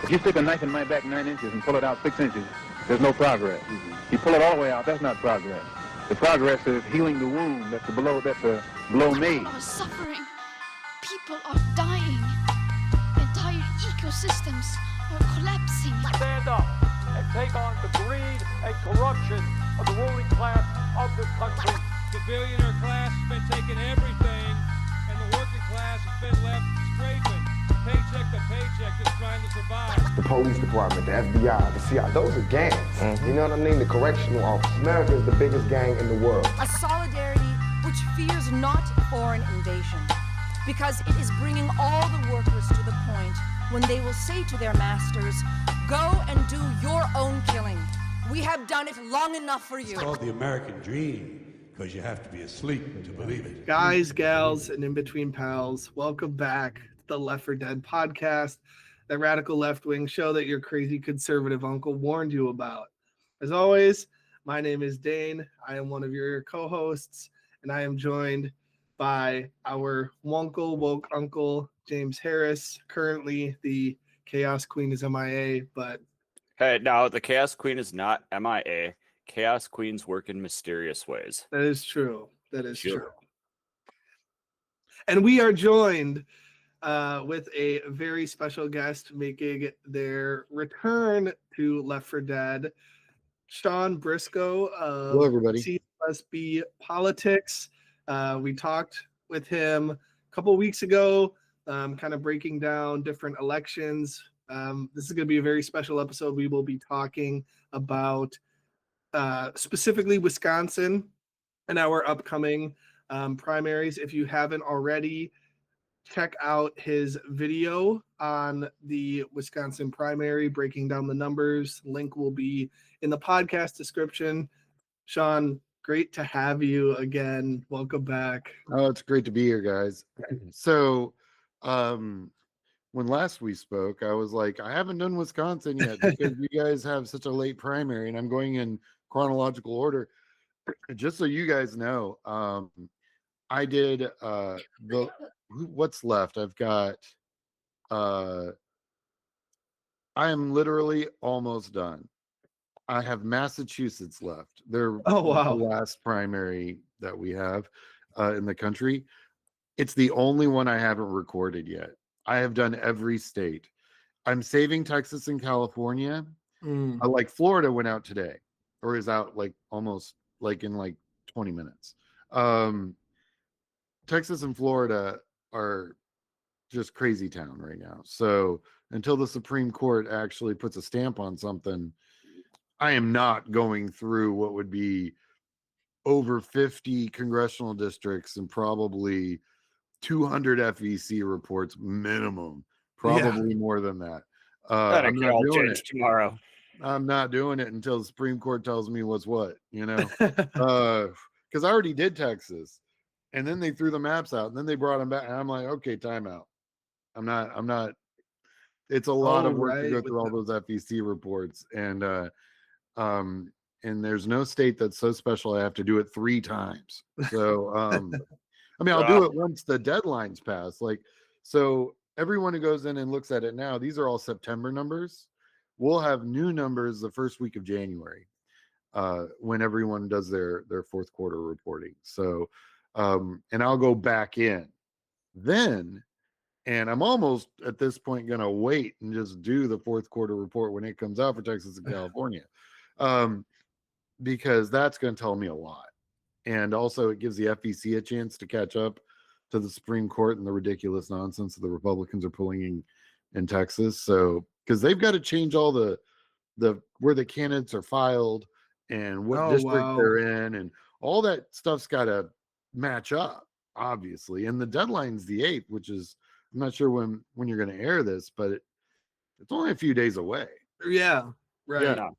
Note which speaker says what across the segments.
Speaker 1: If you stick a knife in my back 9 inches and pull it out 6 inches, there's no progress. You pull it all the way out, that's not progress. The progress is healing the wound that's a blow made.
Speaker 2: People are suffering. People are dying. Entire ecosystems are collapsing.
Speaker 3: Stand up and take on the greed and corruption of the ruling class of this country.
Speaker 4: The billionaire class has been taking everything, and the working class has been left scraping, paycheck to paycheck, just trying to survive.
Speaker 5: The police department, the FBI, the CIA, those are gangs. You know what I mean? The correctional office. America is the biggest gang in the world.
Speaker 6: A solidarity which fears not foreign invasion, because it is bringing all the workers to the point when they will say to their masters, go and do your own killing. We have done it long enough for you.
Speaker 7: It's called the American dream because you have to be asleep to believe it.
Speaker 8: Guys, gals, and in-between pals, welcome back to the Left 4 Dead podcast, that radical left-wing show that your crazy conservative uncle warned you about. As always, my name is Dane. I am one of your co-hosts, and I am joined by our woke uncle, James Harris. Currently, the Chaos Queen is MIA, but...
Speaker 9: Hey, no, the Chaos Queen is not MIA. Chaos Queens work in mysterious ways.
Speaker 8: That is true. That is true. And we are joined with a very special guest making their return to Left 4 Dead, Sean Briscoe of
Speaker 10: Hello, everybody.
Speaker 8: CLSB Politics. We talked with him a couple of weeks ago, kind of breaking down different elections. This is going to be a very special episode. We will be talking about specifically Wisconsin and our upcoming primaries. If you haven't already, check out his video on the Wisconsin primary, breaking down the numbers. Link will be in the podcast description. Sean, great to have you again. Welcome back.
Speaker 10: Oh, it's great to be here, guys. So, when last we spoke, I was like, I haven't done Wisconsin yet because you guys have such a late primary, and I'm going in chronological order. Just so you guys know, I did what's left. I've got I am literally almost done. I have Massachusetts left. They're the last primary that we have in the country. It's the only one I haven't recorded yet. I have done every state. I'm saving Texas and California. Like Florida went out today, or is out like almost like in like 20 minutes. Texas and Florida are just crazy town right now. So until the Supreme Court actually puts a stamp on something, I am not going through what would be over 50 congressional districts and probably 200 FEC reports minimum, probably more than that. I'm not doing it tomorrow. I'm not doing it until the Supreme Court tells me what's what, you know, because I already did Texas, and then they threw the maps out, and then they brought them back, and I'm like, okay, timeout. I'm not. It's a lot of work to go through all those FEC reports, and there's no state that's so special I have to do it 3 times. So, I mean, I'll do it once the deadline's pass. Like, so everyone who goes in and looks at it now, these are all September numbers. We'll have new numbers the first week of January when everyone does their fourth quarter reporting. So, and I'll go back in then, and I'm almost at this point going to wait and just do the fourth quarter report when it comes out for Texas and California, because that's going to tell me a lot. And also it gives the FEC a chance to catch up to the Supreme Court and the ridiculous nonsense that the Republicans are pulling in Texas. So, because they've got to change all the where the candidates are filed and what district they're in, and all that stuff's got to match up, obviously. And the deadline's the 8th, which is, I'm not sure when you're going to air this, but it's only a few days away.
Speaker 8: Yeah, right.
Speaker 10: Yeah.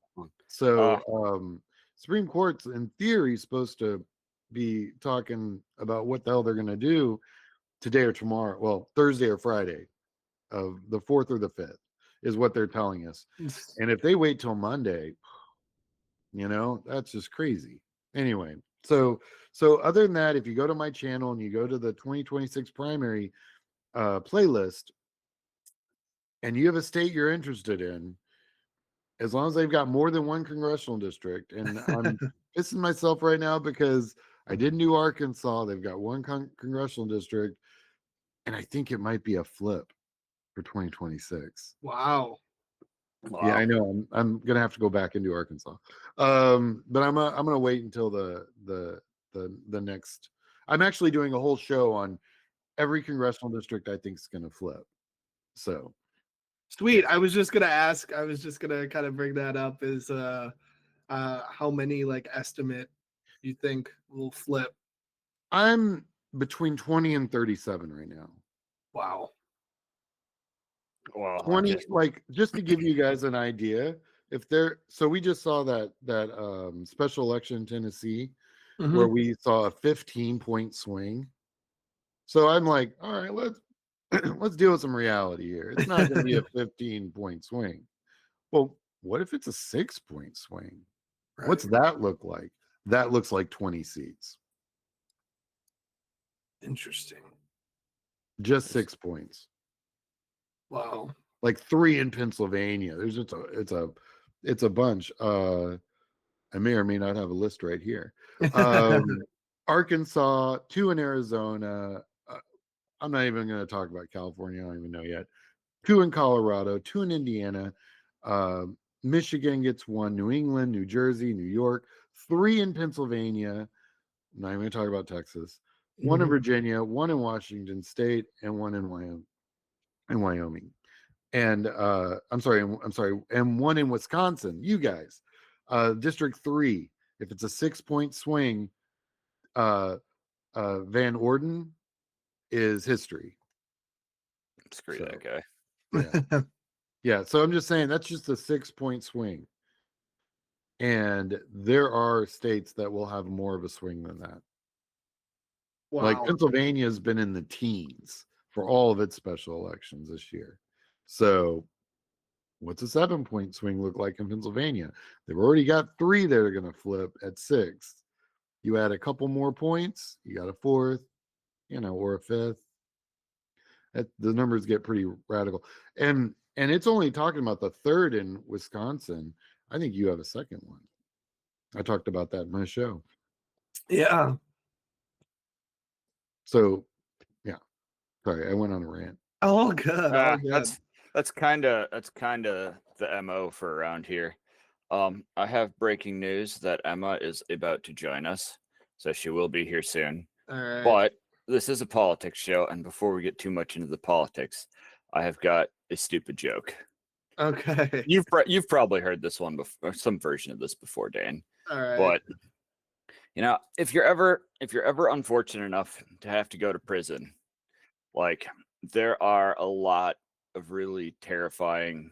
Speaker 10: So, Supreme Court's in theory supposed to be talking about what the hell they're going to do today or tomorrow. Well, Thursday or Friday of the 4th or the 5th is what they're telling us. And if they wait till Monday, you know, that's just crazy. Anyway, so other than that, if you go to my channel and you go to the 2026 primary playlist, and you have a state you're interested in, as long as they've got more than one congressional district, and I'm pissing myself right now because I didn't do Arkansas. They've got one congressional district, and I think it might be a flip for 2026.
Speaker 8: Wow.
Speaker 10: Yeah, I know. I'm gonna have to go back and do Arkansas, but I'm gonna wait until the next. I'm actually doing a whole show on every congressional district I think is gonna flip. So
Speaker 8: Sweet. I was just gonna ask. I was just gonna kind of bring that up. Is how many like estimate you think will flip?
Speaker 10: I'm between 20 and 37 right now.
Speaker 8: Wow.
Speaker 9: Well,
Speaker 10: 20, like, just to give you guys an idea, so we just saw that special election in Tennessee where we saw a 15-point swing. So I'm like, all right, let's deal with some reality here. It's not going to be a 15-point swing. Well, what if it's a 6-point swing? Right. What's that look like? That looks like 20 seats.
Speaker 8: Interesting.
Speaker 10: Just 6 points.
Speaker 8: Wow.
Speaker 10: Like 3 in Pennsylvania. There's just it's a bunch. I may or may not have a list right here. Arkansas, 2 in Arizona. I'm not even going to talk about California. I don't even know yet. 2 in Colorado, 2 in Indiana. Michigan gets 1. New England, New Jersey, New York. 3 in Pennsylvania. I'm not even going to talk about Texas. 1 in Virginia, 1 in Washington State, and 1 in Wyoming. And I'm sorry, and 1 in Wisconsin. You guys, District 3. If it's a 6-point swing, Van Orden is history.
Speaker 9: Screw that guy.
Speaker 10: Yeah. Yeah. So I'm just saying that's just a 6-point swing, and there are states that will have more of a swing than that. Wow. Like Pennsylvania has been in the teens for all of its special elections this year. So what's a 7-point swing look like in Pennsylvania? They've already got 3 that are going to flip at 6. You add a couple more points, you got a 4th, or a 5th. The numbers get pretty radical. And it's only talking about the 3rd in Wisconsin. I think you have a 2nd one. I talked about that in my show.
Speaker 8: Yeah.
Speaker 10: So, yeah. Sorry, I went on a rant.
Speaker 8: Oh, good. Oh, good.
Speaker 9: That's kind of the MO for around here. I have breaking news that Emma is about to join us, so she will be here soon.
Speaker 8: All right.
Speaker 9: But this is a politics show, and before we get too much into the politics, I have got a stupid joke.
Speaker 8: Okay.
Speaker 9: You've probably heard this one before, or some version of this before, Dan.
Speaker 8: All right.
Speaker 9: But if you're ever unfortunate enough to have to go to prison, like there are a lot of really terrifying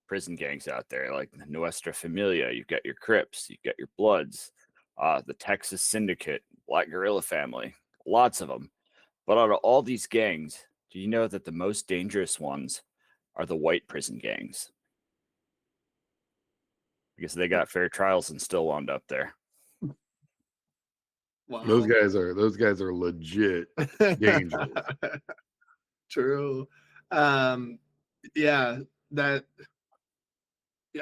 Speaker 9: prison gangs out there, like Nuestra Familia. You've got your Crips, you've got your Bloods, the Texas Syndicate, Black Guerrilla Family, lots of them. But out of all these gangs, do you know that the most dangerous ones are the white prison gangs? Because they got fair trials and still wound up there.
Speaker 8: Wow.
Speaker 10: Those guys are legit dangerous.
Speaker 8: True. Yeah, that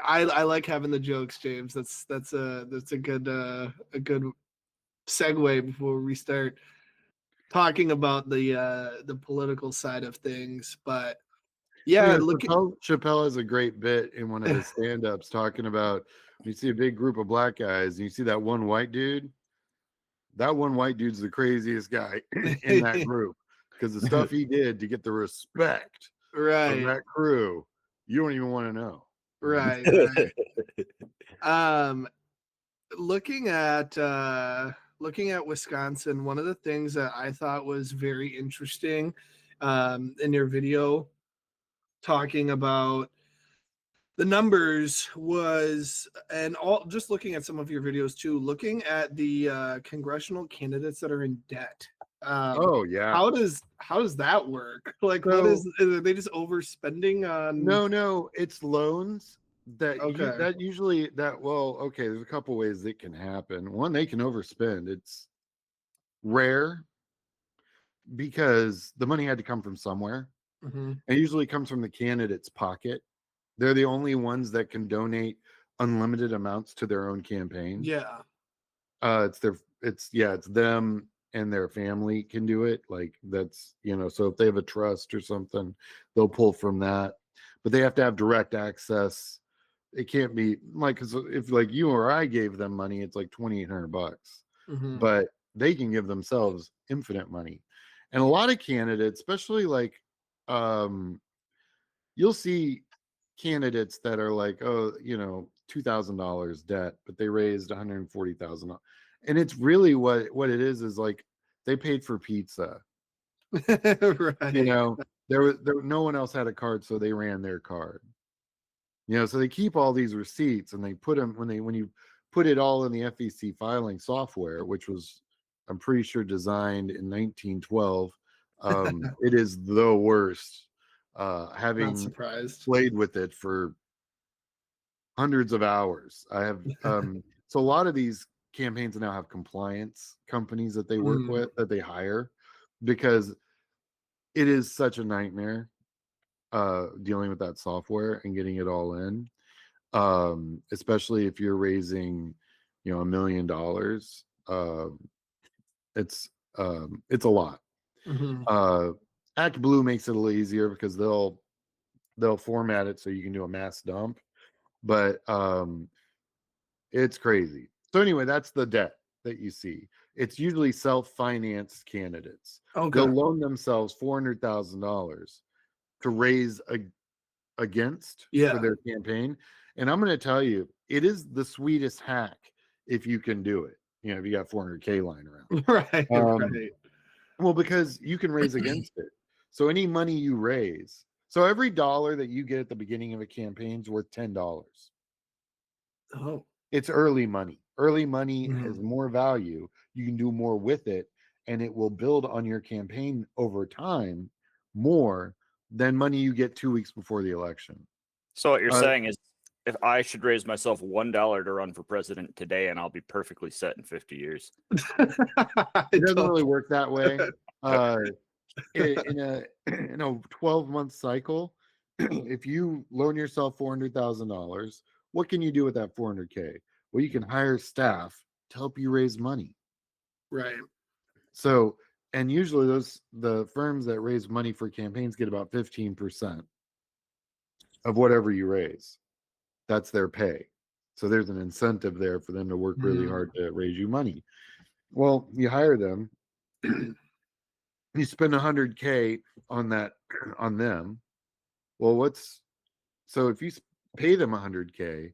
Speaker 8: I like having the jokes, James. That's a good segue before we start talking about the political side of things. But yeah,
Speaker 10: Chappelle has a great bit in one of his stand-ups talking about when you see a big group of black guys and you see that one white dude. That one white dude's the craziest guy in that group because the stuff he did to get the respect of that crew, you don't even want to know.
Speaker 8: Right. Looking at Wisconsin, one of the things that I thought was very interesting in your video talking about the numbers was, and all just looking at some of your videos too, looking at the congressional candidates that are in debt.
Speaker 10: Oh yeah.
Speaker 8: How does that work? Like, are they just overspending on?
Speaker 10: No, it's loans that
Speaker 8: Okay.
Speaker 10: there's a couple ways it can happen. One, they can overspend. It's rare because the money had to come from somewhere. It usually comes from the candidate's pocket. They're the only ones that can donate unlimited amounts to their own campaign.
Speaker 8: Yeah.
Speaker 10: It's them and their family can do it. Like that's, so if they have a trust or something, they'll pull from that. But they have to have direct access. It can't be like, because if like you or I gave them money, it's like $2,800. But they can give themselves infinite money. And a lot of candidates, especially like you'll see candidates that are like, oh, $2,000 debt, but they raised $140,000. And it's really what it is like they paid for pizza.
Speaker 8: Right.
Speaker 10: There was no one else had a card, so they ran their card. So they keep all these receipts and they put them when you put it all in the FEC filing software, which was, I'm pretty sure, designed in 1912. It is the worst. Having
Speaker 8: Not surprised.
Speaker 10: played with it for hundreds of hours. I have so a lot of these campaigns now have compliance companies that they work with, that they hire, because it is such a nightmare dealing with that software and getting it all in, especially if you're raising $1 million. It's a lot. Act Blue makes it a little easier because they'll format it so you can do a mass dump, but it's crazy. So anyway, that's the debt that you see. It's usually self-financed candidates.
Speaker 8: Okay.
Speaker 10: They'll loan themselves $400,000 to raise against for their campaign. And I'm going to tell you, it is the sweetest hack if you can do it. If you got 400K lying around.
Speaker 8: Right. Right.
Speaker 10: Well, because you can raise against it. So any money you raise, so every dollar that you get at the beginning of a campaign is worth $10.
Speaker 8: Oh.
Speaker 10: It's early money. Early money has more value. You can do more with it, and it will build on your campaign over time more than money you get 2 weeks before the election.
Speaker 9: So what you're saying is, if I should raise myself $1 to run for president today, and I'll be perfectly set in 50 years.
Speaker 10: It doesn't really work that way. In a 12-month cycle, if you loan yourself $400,000, what can you do with that $400K? Well, you can hire staff to help you raise money.
Speaker 8: Right.
Speaker 10: So, and usually the firms that raise money for campaigns get about 15% of whatever you raise. That's their pay. So there's an incentive there for them to work really hard to raise you money. Well, you hire them, you spend $100K on them. Well, so if you pay them $100K,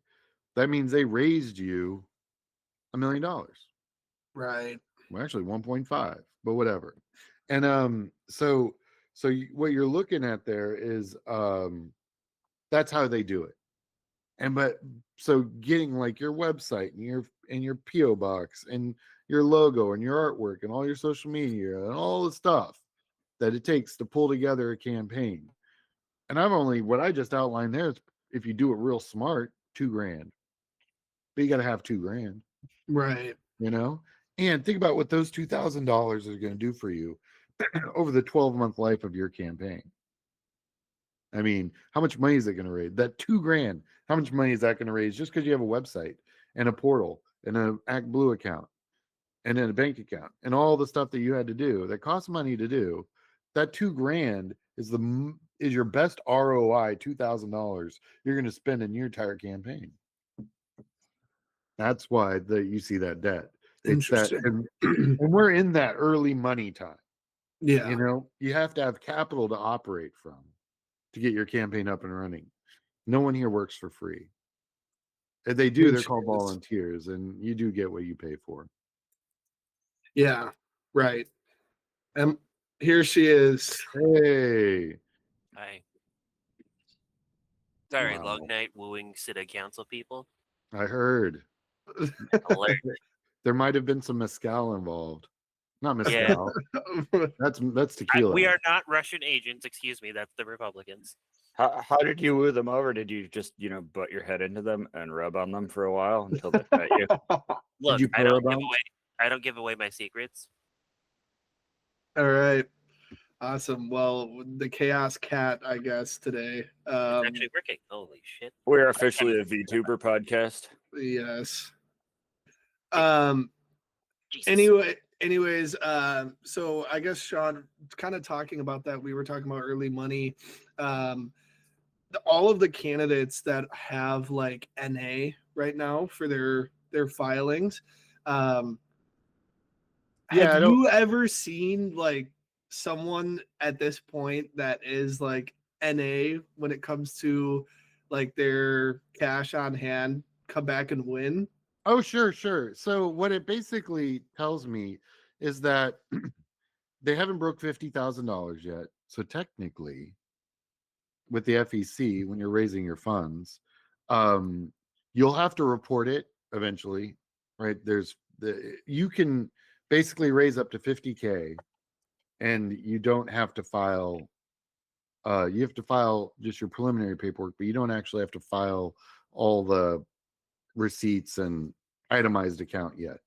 Speaker 10: that means they raised you $1 million.
Speaker 8: Right.
Speaker 10: Well, actually 1.5, but whatever. And what you're looking at there is that's how they do it. So getting like your website and your PO box and your logo and your artwork and all your social media and all the stuff that it takes to pull together a campaign. And what I just outlined there is, if you do it real smart, $2,000. But you got to have $2,000.
Speaker 8: Right.
Speaker 10: And think about what those $2,000 are going to do for you over the 12-month life of your campaign. I mean, how much money is it going to raise? That $2,000, how much money is that going to raise just because you have a website and a portal and an Act Blue account and then a bank account and all the stuff that you had to do that costs money to do? That $2,000 is your best ROI, $2,000 you're going to spend in your entire campaign. That's why you see that debt. It's that, and we're in that early money time.
Speaker 8: Yeah.
Speaker 10: You have to have capital to operate from to get your campaign up and running. No one here works for free. If they do, they're called volunteers, and you do get what you pay for.
Speaker 8: Yeah. Right. Here she is.
Speaker 10: Hey.
Speaker 11: Hi. Sorry, long night wooing city council people.
Speaker 10: I heard. There might have been some mezcal involved. Not mezcal. Yeah. That's tequila.
Speaker 11: We are not Russian agents. Excuse me. That's the Republicans.
Speaker 9: How did you woo them over? Did you just, butt your head into them and rub on them for a while until they met you?
Speaker 11: Look, I don't give away my secrets.
Speaker 8: All right. Awesome. Well, the Chaos Cat, I guess, today.
Speaker 11: It's actually working. Holy shit.
Speaker 9: We're officially a VTuber podcast.
Speaker 8: Yes.
Speaker 11: Jesus.
Speaker 8: Anyways, so I guess Sean, kind of talking about that, we were talking about early money. All of the candidates that have like NA right now for their filings, have you ever seen like someone at this point that is like NA when it comes to like their cash on hand come back and win?
Speaker 10: Oh, sure. So what it basically tells me is that they haven't broke $50,000 yet. So technically, with the FEC, when you're raising your funds, you'll have to report it eventually, right? You can basically raise up to 50K, and you don't have to file. You have to file just your preliminary paperwork, but you don't actually have to file all the receipts and itemized account yet.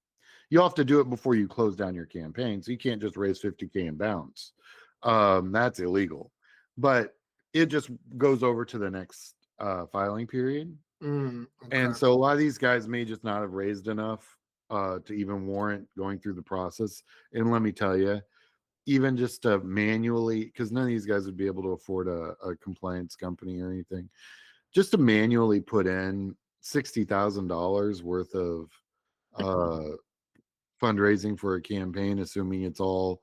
Speaker 10: You'll have to do it before you close down your campaign. So you can't just raise 50K and bounce. That's illegal. But it just goes over to the next filing period.
Speaker 8: Okay.
Speaker 10: And so a lot of these guys may just not have raised enough to even warrant going through the process. And let me tell you, even just to manually, because none of these guys would be able to afford a compliance company or anything, just to manually put in $60,000 worth of fundraising for a campaign, assuming it's all,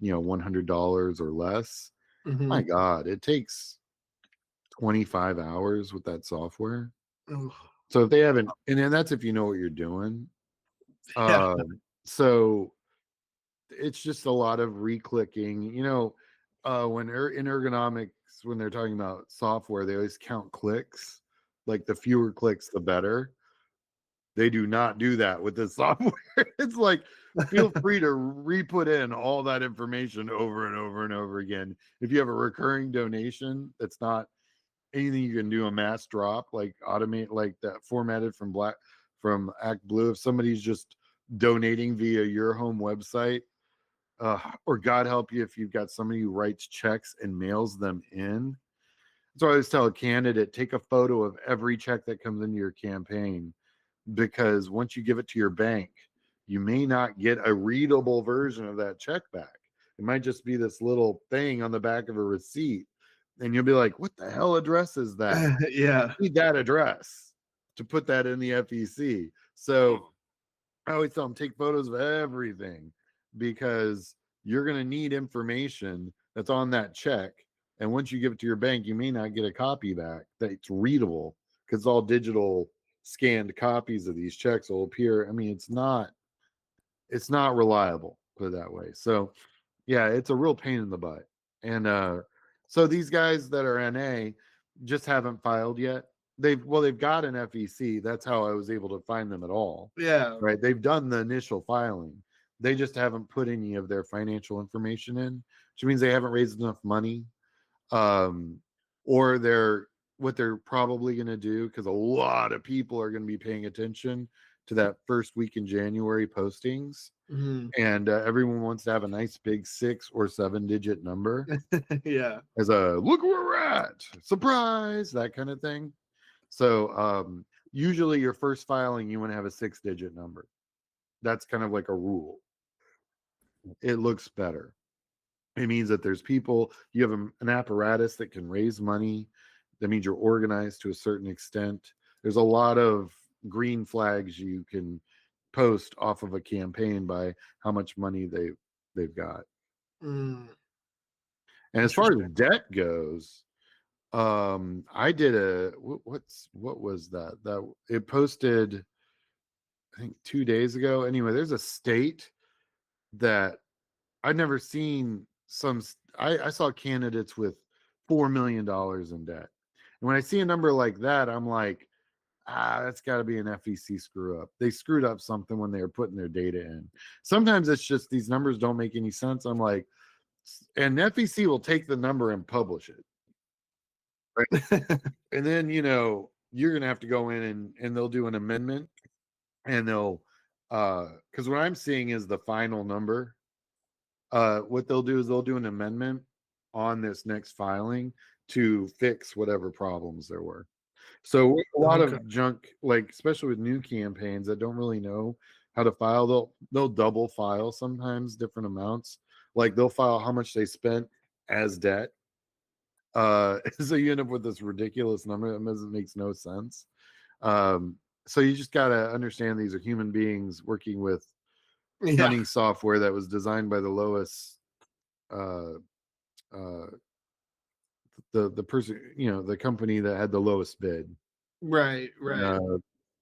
Speaker 10: $100 or less. My God, it takes 25 hours with that software. So if they haven't, and then that's if you know what you're doing. So it's just a lot of re-clicking. When in ergonomics, when they're talking about software, they always count clicks. Like the fewer clicks, the better. They do not do that with this software. It's like, feel free to re-put in all that information over and over and over again. If you have a recurring donation, that's not anything you can do a mass drop, like automate, like that formatted from ActBlue. If somebody's just donating via your home website, or God help you if you've got somebody who writes checks and mails them in. So I always tell a candidate, take a photo of every check that comes into your campaign, because once you give it to your bank, you may not get a readable version of that check back. It might just be this little thing on the back of a receipt, and you'll be like, what the hell address is that?
Speaker 8: Yeah.
Speaker 10: I need that address to put that in the FEC. So I always tell them, take photos of everything, because you're going to need information that's on that check. And once you give it to your bank, you may not get a copy back that's readable, because all digital scanned copies of these checks will appear. I mean, it's not reliable, put it that way. So yeah, it's a real pain in the butt. And so these guys that are NA just haven't filed yet. They've got an FEC. That's how I was able to find them at all.
Speaker 8: Yeah.
Speaker 10: Right. They've done the initial filing. They just haven't put any of their financial information in, which means they haven't raised enough money. Or what they're probably going to do, because a lot of people are going to be paying attention to that first week in January postings. And everyone wants to have a nice big 6 or 7 digit number.
Speaker 8: Yeah.
Speaker 10: As a look where we're at, surprise, that kind of thing. So usually your first filing, you want to have a 6-digit number. That's kind of like a rule. It looks better. It means that there's people, you have an apparatus that can raise money. That means you're organized to a certain extent. There's a lot of green flags you can post off of a campaign by how much money they've got. And as far as debt goes, I did what was that? That it posted, I think 2 days ago. Anyway, there's a state that I'd never seen. I saw candidates with $4 million in debt. And when I see a number like that, I'm like, that's got to be an FEC screw up. They screwed up something when they were putting their data in. Sometimes it's just these numbers don't make any sense. I'm like, and FEC will take the number and publish it. Right? And then, you're going to have to go in and they'll do an amendment, and they'll, because what I'm seeing is the final number. What they'll do is they'll do an amendment, on this next filing to fix whatever problems there were. So a lot of junk, like especially with new campaigns that don't really know how to file, they'll double file sometimes different amounts. Like they'll file how much they spent as debt. So you end up with this ridiculous number that makes no sense. So you just gotta understand these are human beings working with running software that was designed by the lowest the person, the company that had the lowest bid.
Speaker 8: Right.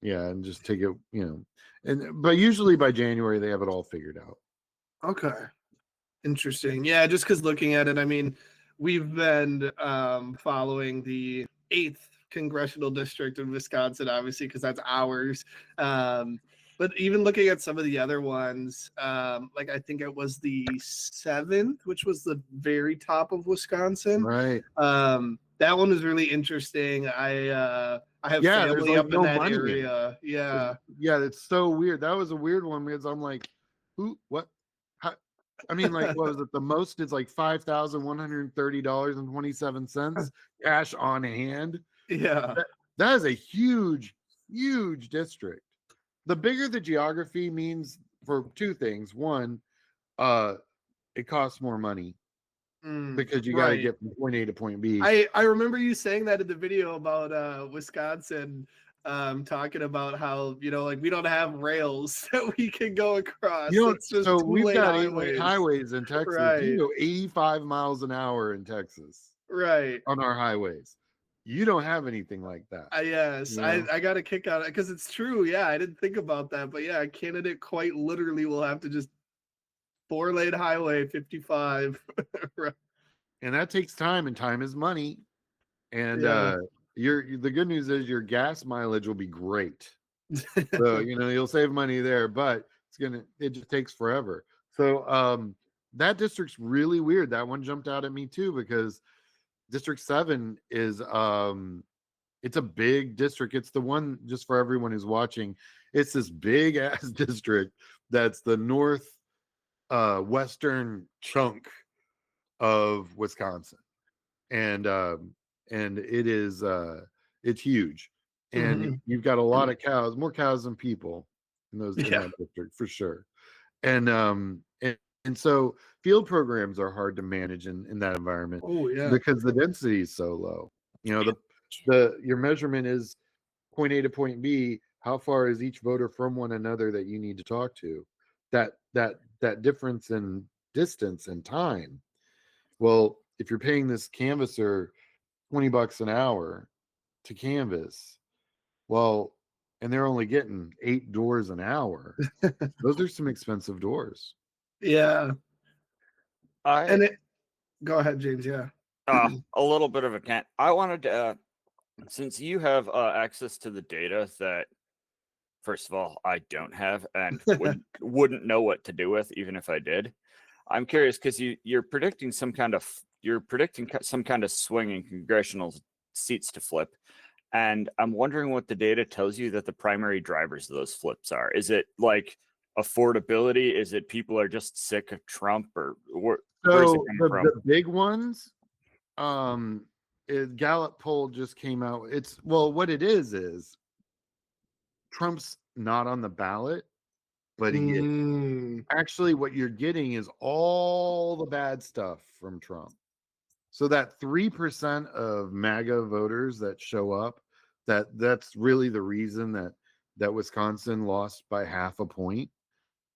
Speaker 10: Yeah, and just take it, but usually by January they have it all figured out.
Speaker 8: Okay. Interesting. Yeah, just because looking at it, I mean, we've been following the 8th congressional district of Wisconsin, obviously, because that's ours. But even looking at some of the other ones, like I think it was the 7th, which was the very top of Wisconsin.
Speaker 10: Right.
Speaker 8: That one was really interesting. I have family up in that area. Yeah.
Speaker 10: Yeah, it's so weird. That was a weird one because I'm like, who, what? I mean, like, what was it? The most is like $5,130.27 cash on hand.
Speaker 8: Yeah.
Speaker 10: That is a huge, huge district. The bigger the geography means for two things. One, it costs more money because you got to get from point A to point B.
Speaker 8: I remember you saying that in the video about Wisconsin, talking about how, like we don't have rails that we can go across.
Speaker 10: So we've got
Speaker 8: highways.
Speaker 10: highways in Texas.
Speaker 8: Right.
Speaker 10: You go 85 miles an hour in Texas.
Speaker 8: Right.
Speaker 10: On our highways. You don't have anything like that.
Speaker 8: Yes. I got a kick out of it because it's true. Yeah, I didn't think about that. But yeah, a candidate quite literally will have to just 4-lane highway 55. Right.
Speaker 10: And that takes time, and time is money. And the good news is your gas mileage will be great. So you'll save money there, but it just takes forever. So that district's really weird. That one jumped out at me too, because District 7 is it's a big district. It's the one, just for everyone who's watching, it's this big ass district that's the north western chunk of Wisconsin. And it is it's huge. And you've got a lot of cows, more cows than people in that district for sure. And so field programs are hard to manage in that environment.
Speaker 8: Oh yeah,
Speaker 10: because the density is so low. Your measurement is point A to point B. How far is each voter from one another that you need to talk to? That difference in distance and time. Well, if you're paying this canvasser $20 an hour to canvas, and they're only getting 8 doors an hour, those are some expensive doors.
Speaker 8: Yeah. Go ahead, James. Yeah.
Speaker 9: A little bit of a cant. I wanted to, since you have access to the data that, first of all, I don't have and wouldn't know what to do with, even if I did. I'm curious because you're predicting some kind of swing in congressional seats to flip, and I'm wondering what the data tells you that the primary drivers of those flips are. Is it like affordability? Is it people are just sick of Trump, or where's it coming from?
Speaker 10: The big ones, Gallup poll just came out. What it is Trump's not on the ballot, but he is. Actually, what you're getting is all the bad stuff from Trump. So that 3% of MAGA voters that show up, that's really the reason that Wisconsin lost by half a point,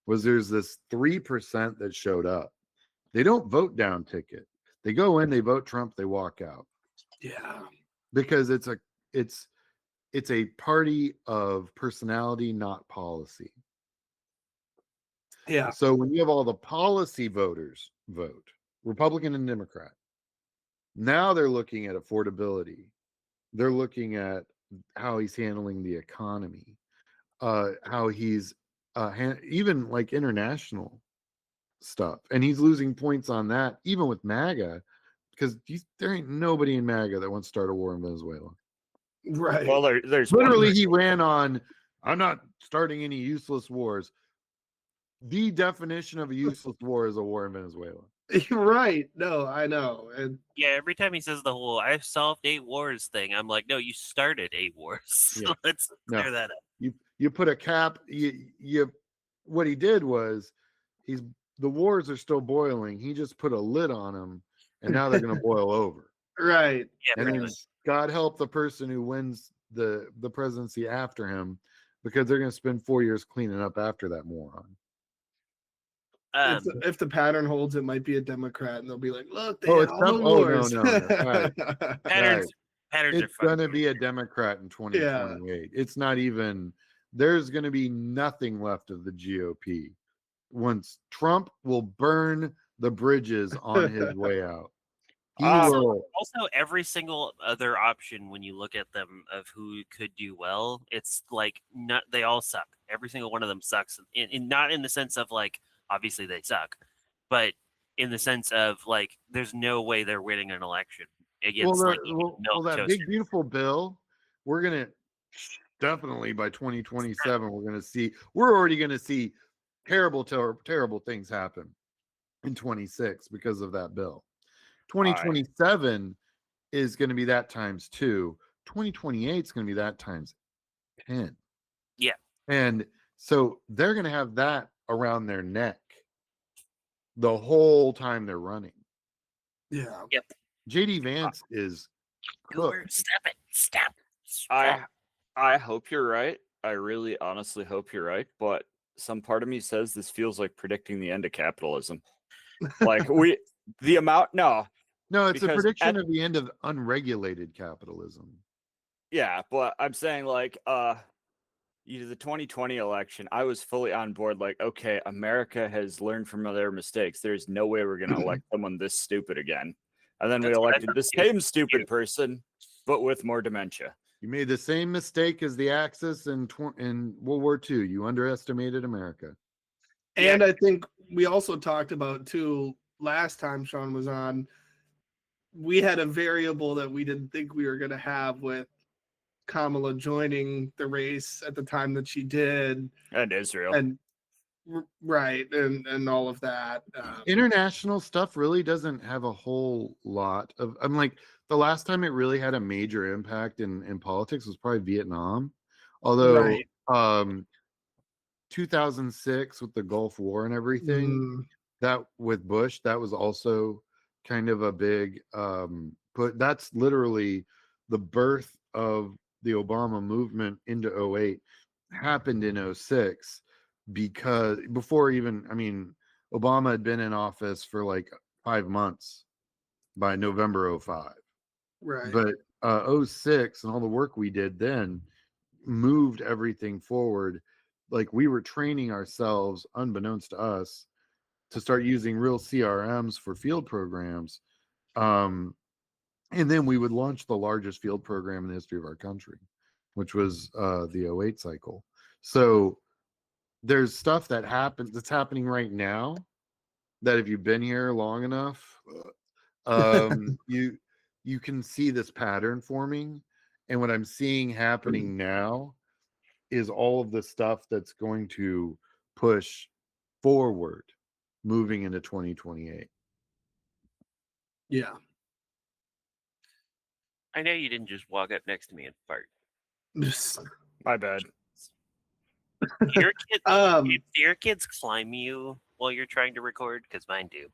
Speaker 10: was there's this 3% that showed up. They don't vote down ticket. They go in, they vote Trump, they walk out.
Speaker 8: Yeah.
Speaker 10: Because it's a party of personality, not policy.
Speaker 8: Yeah.
Speaker 10: So when you have all the policy voters vote, Republican and Democrat, now they're looking at affordability. They're looking at how he's handling the economy, how he's even like international stuff. And he's losing points on that, even with MAGA, because there ain't nobody in MAGA that wants to start a war in Venezuela.
Speaker 8: Right.
Speaker 9: Well, there's
Speaker 10: literally he ran on, I'm not starting any useless wars. The definition of a useless war is a war in Venezuela.
Speaker 8: You're right. No, I know. And
Speaker 11: Yeah, every time he says the whole "I've solved 8 wars" thing, I'm like, no, you started 8 wars.
Speaker 10: Yeah.
Speaker 11: Let's
Speaker 10: No.
Speaker 11: clear that up.
Speaker 10: You put a cap. You what he did was the wars are still boiling. He just put a lid on them, and now they're going to boil over.
Speaker 8: right.
Speaker 11: Yeah,
Speaker 10: And
Speaker 11: pretty
Speaker 10: then
Speaker 11: much.
Speaker 10: God help the person who wins the presidency after him, because they're going to spend 4 years cleaning up after that moron.
Speaker 8: If the pattern holds, it might be a Democrat, and they'll be like, "Look, they
Speaker 10: Oh,
Speaker 8: had
Speaker 10: it's
Speaker 8: all the
Speaker 10: oh no
Speaker 8: wars."
Speaker 10: no no. Guys,
Speaker 11: Patterns are
Speaker 10: it's
Speaker 11: fun.
Speaker 10: going to be a Democrat in 2028. It's not even. There's going to be nothing left of the GOP once Trump will burn the bridges on his way out. He will.
Speaker 11: Also, every single other option, when you look at them of who could do well, it's like not they all suck. Every single one of them sucks. In not in the sense of like obviously they suck, but in the sense of like there's no way they're winning an election against
Speaker 10: that big beautiful bill. We're gonna definitely by 2027 we're already gonna see terrible things happen in 26 because of that bill. 2027 is going to be that times 2. 2028 is going to be that times 10.
Speaker 11: Yeah.
Speaker 10: And so they're going to have that around their neck the whole time they're running.
Speaker 8: Yeah.
Speaker 11: Yep.
Speaker 10: JD Vance is cooked.
Speaker 11: Stop.
Speaker 9: I hope you're right. I really honestly hope you're right, but some part of me says this feels like predicting the end of capitalism. Like
Speaker 10: No, it's a prediction of the end of unregulated capitalism.
Speaker 9: Yeah, but I'm saying like the 2020 election, I was fully on board. Like, okay, America has learned from their mistakes. There's no way we're going to elect someone this stupid again. And then we elected the same stupid person, but with more dementia.
Speaker 10: You made the same mistake as the Axis in World War II. You underestimated America.
Speaker 8: And I think we also talked about too last time Sean was on. We had a variable that we didn't think we were going to have with Kamala joining the race at the time that she did,
Speaker 9: and Israel,
Speaker 8: and all of that.
Speaker 10: International stuff really doesn't have a whole lot of. I'm like the last time it really had a major impact in politics was probably Vietnam, although 2006 with the Gulf War and everything, that with Bush, that was also kind of a big but that's literally the birth of the Obama movement into 08 happened in 06, because before even, I mean, Obama had been in office for like 5 months by November 05.
Speaker 8: Right.
Speaker 10: But 06 and all the work we did then moved everything forward. Like we were training ourselves, unbeknownst to us, to start using real CRMs for field programs. And then we would launch the largest field program in the history of our country, which was the 08 cycle. So there's stuff that's happening right now that if you've been here long enough, you can see this pattern forming. And what I'm seeing happening now is all of the stuff that's going to push forward moving into 2028.
Speaker 8: Yeah.
Speaker 11: I know you didn't just walk up next to me and fart.
Speaker 9: My bad.
Speaker 11: Do your kids climb you while you're trying to record? Because mine do.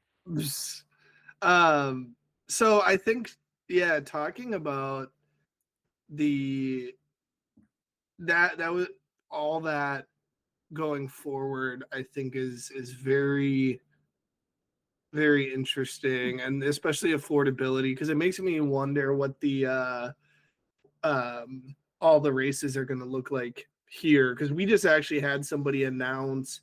Speaker 8: So I think, talking about that was all that going forward, I think is very, very interesting, and especially affordability, because it makes me wonder what the all the races are going to look like here, because we just actually had somebody announce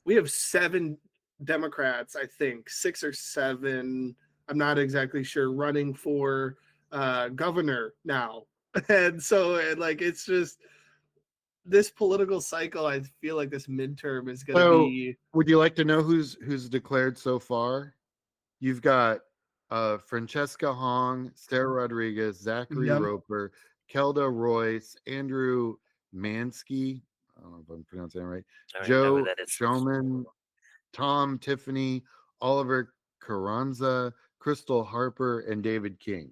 Speaker 8: we have 7 Democrats, I think 6 or 7, I'm not exactly sure, running for governor now. And so it's just this political cycle. I feel like this midterm is going to be.
Speaker 10: Would you like to know who's declared so far? You've got Francesca Hong, Sarah Rodriguez, Zachary Roper, Kelda Royce, Andrew Mansky. I don't know if I'm pronouncing that right. Joe Showman, Tom Tiffany, Oliver Carranza, Crystal Harper, and David King.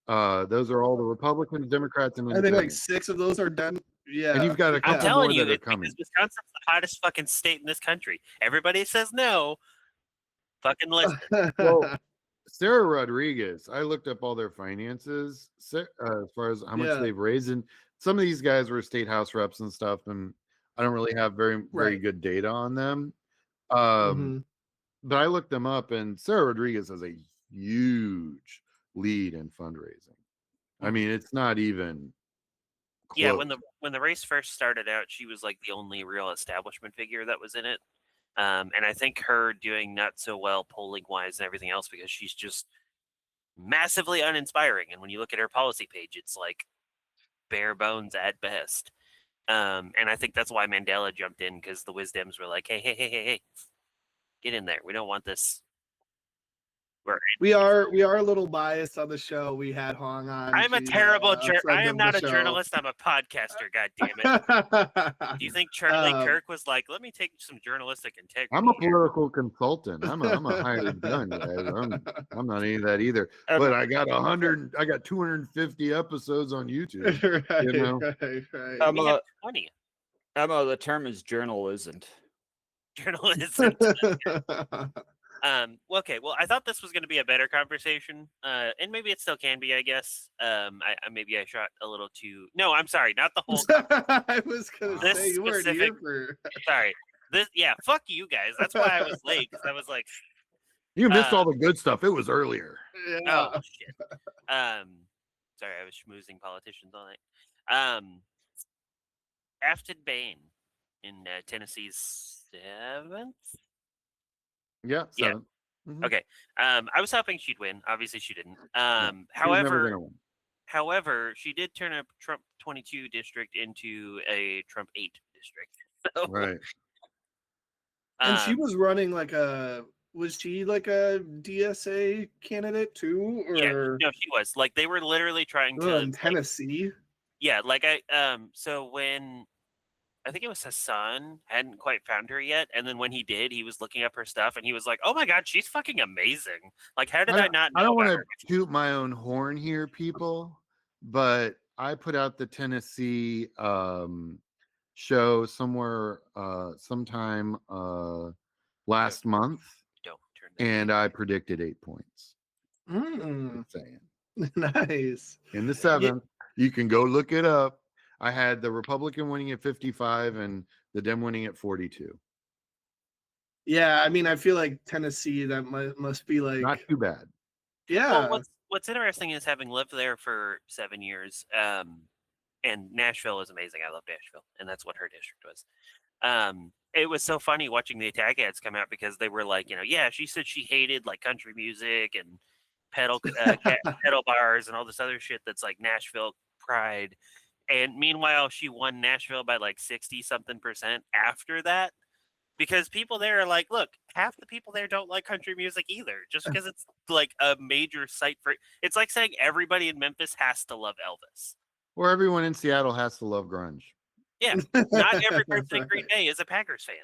Speaker 10: Those are all the Republicans, Democrats, and
Speaker 8: I think like
Speaker 10: Independents.
Speaker 8: 6 of those are done. Yeah.
Speaker 10: And you've got a
Speaker 11: I'm
Speaker 10: couple
Speaker 11: telling
Speaker 10: more
Speaker 11: you,
Speaker 10: that are
Speaker 11: it's
Speaker 10: coming.
Speaker 11: because Wisconsin's the hottest fucking state in this country. Everybody says no. Fucking listen.
Speaker 10: Well, Sarah Rodriguez, I looked up all their finances as far as how much
Speaker 8: Yeah.
Speaker 10: they've raised. And some of these guys were state house reps and stuff, and I don't really have very
Speaker 8: Right.
Speaker 10: good data on them.
Speaker 8: Mhm.
Speaker 10: But I looked them up, and Sarah Rodriguez has a huge lead in fundraising. I mean, it's not even close.
Speaker 11: Yeah, when the race first started out, she was like the only real establishment figure that was in it. And I think her doing not so well polling wise and everything else because she's just massively uninspiring. And when you look at her policy page, it's like bare bones at best. And I think that's why Mandela jumped in, because the Wisdems were like, hey, get in there. We don't want this.
Speaker 8: We are a little biased on the show. We had Hong on.
Speaker 11: I'm a
Speaker 8: She's
Speaker 11: terrible
Speaker 8: friend
Speaker 11: I am
Speaker 8: of
Speaker 11: not
Speaker 8: the
Speaker 11: a
Speaker 8: show.
Speaker 11: journalist. I'm a podcaster. God damn it. Do you think Charlie Kirk was like, let me take some journalistic integrity?
Speaker 10: I'm a political consultant. I'm a hired gun, guys. I'm not any of that either. But I got 250 episodes on YouTube.
Speaker 8: Right,
Speaker 10: you know?
Speaker 8: right.
Speaker 9: Emma,
Speaker 11: 20.
Speaker 9: Emma, the term is journalism.
Speaker 11: Journalism. Okay. Well, I thought this was going to be a better conversation, and maybe it still can be. I guess. Maybe I shot a little too. No, I'm sorry. Not the whole.
Speaker 8: I was going to say you weren't here for.
Speaker 11: Sorry. Yeah. Fuck you guys. That's why I was late. Because I was like.
Speaker 10: You missed all the good stuff. It was earlier.
Speaker 8: Yeah.
Speaker 11: Oh shit. Sorry, I was schmoozing politicians all night. Afton Bain in Tennessee's 7th.
Speaker 10: Yeah. 7th.
Speaker 11: Mm-hmm. Okay. I was hoping she'd win. Obviously, she didn't. However, she did turn a Trump 22 district into a Trump 8 district. So,
Speaker 10: right.
Speaker 8: And she was running like was she like a DSA candidate too? Or?
Speaker 11: Yeah, no, she was. Like they were literally trying to
Speaker 8: in Tennessee.
Speaker 11: Yeah, like so when I think it was Hassan hadn't quite found her yet, and then when he did, he was looking up her stuff, and he was like, "Oh my god, she's fucking amazing!" Like, how did I not know?
Speaker 10: I don't want
Speaker 11: to
Speaker 10: toot my own horn here, people, but I put out the Tennessee show somewhere sometime last month, and I predicted 8 points. Saying.
Speaker 8: Nice.
Speaker 10: In the 7th, you can go look it up. I had the Republican winning at 55 and the Dem winning at 42.
Speaker 11: Yeah, I mean, I feel like Tennessee, that must be like
Speaker 10: not too bad.
Speaker 11: Yeah. Well, what's interesting is having lived there for 7 years, and Nashville is amazing. I love Nashville, and that's what her district was. It was so funny watching the attack ads come out because they were like, yeah, she said she hated like country music and pedal bars and all this other shit that's like Nashville pride. And meanwhile, she won Nashville by like 60-something% after that. Because people there are like, look, half the people there don't like country music either. Just because it's like a major site for it's like saying everybody in Memphis has to love Elvis.
Speaker 10: Or everyone in Seattle has to love grunge.
Speaker 11: Yeah. Not every person in Green Bay is a Packers fan.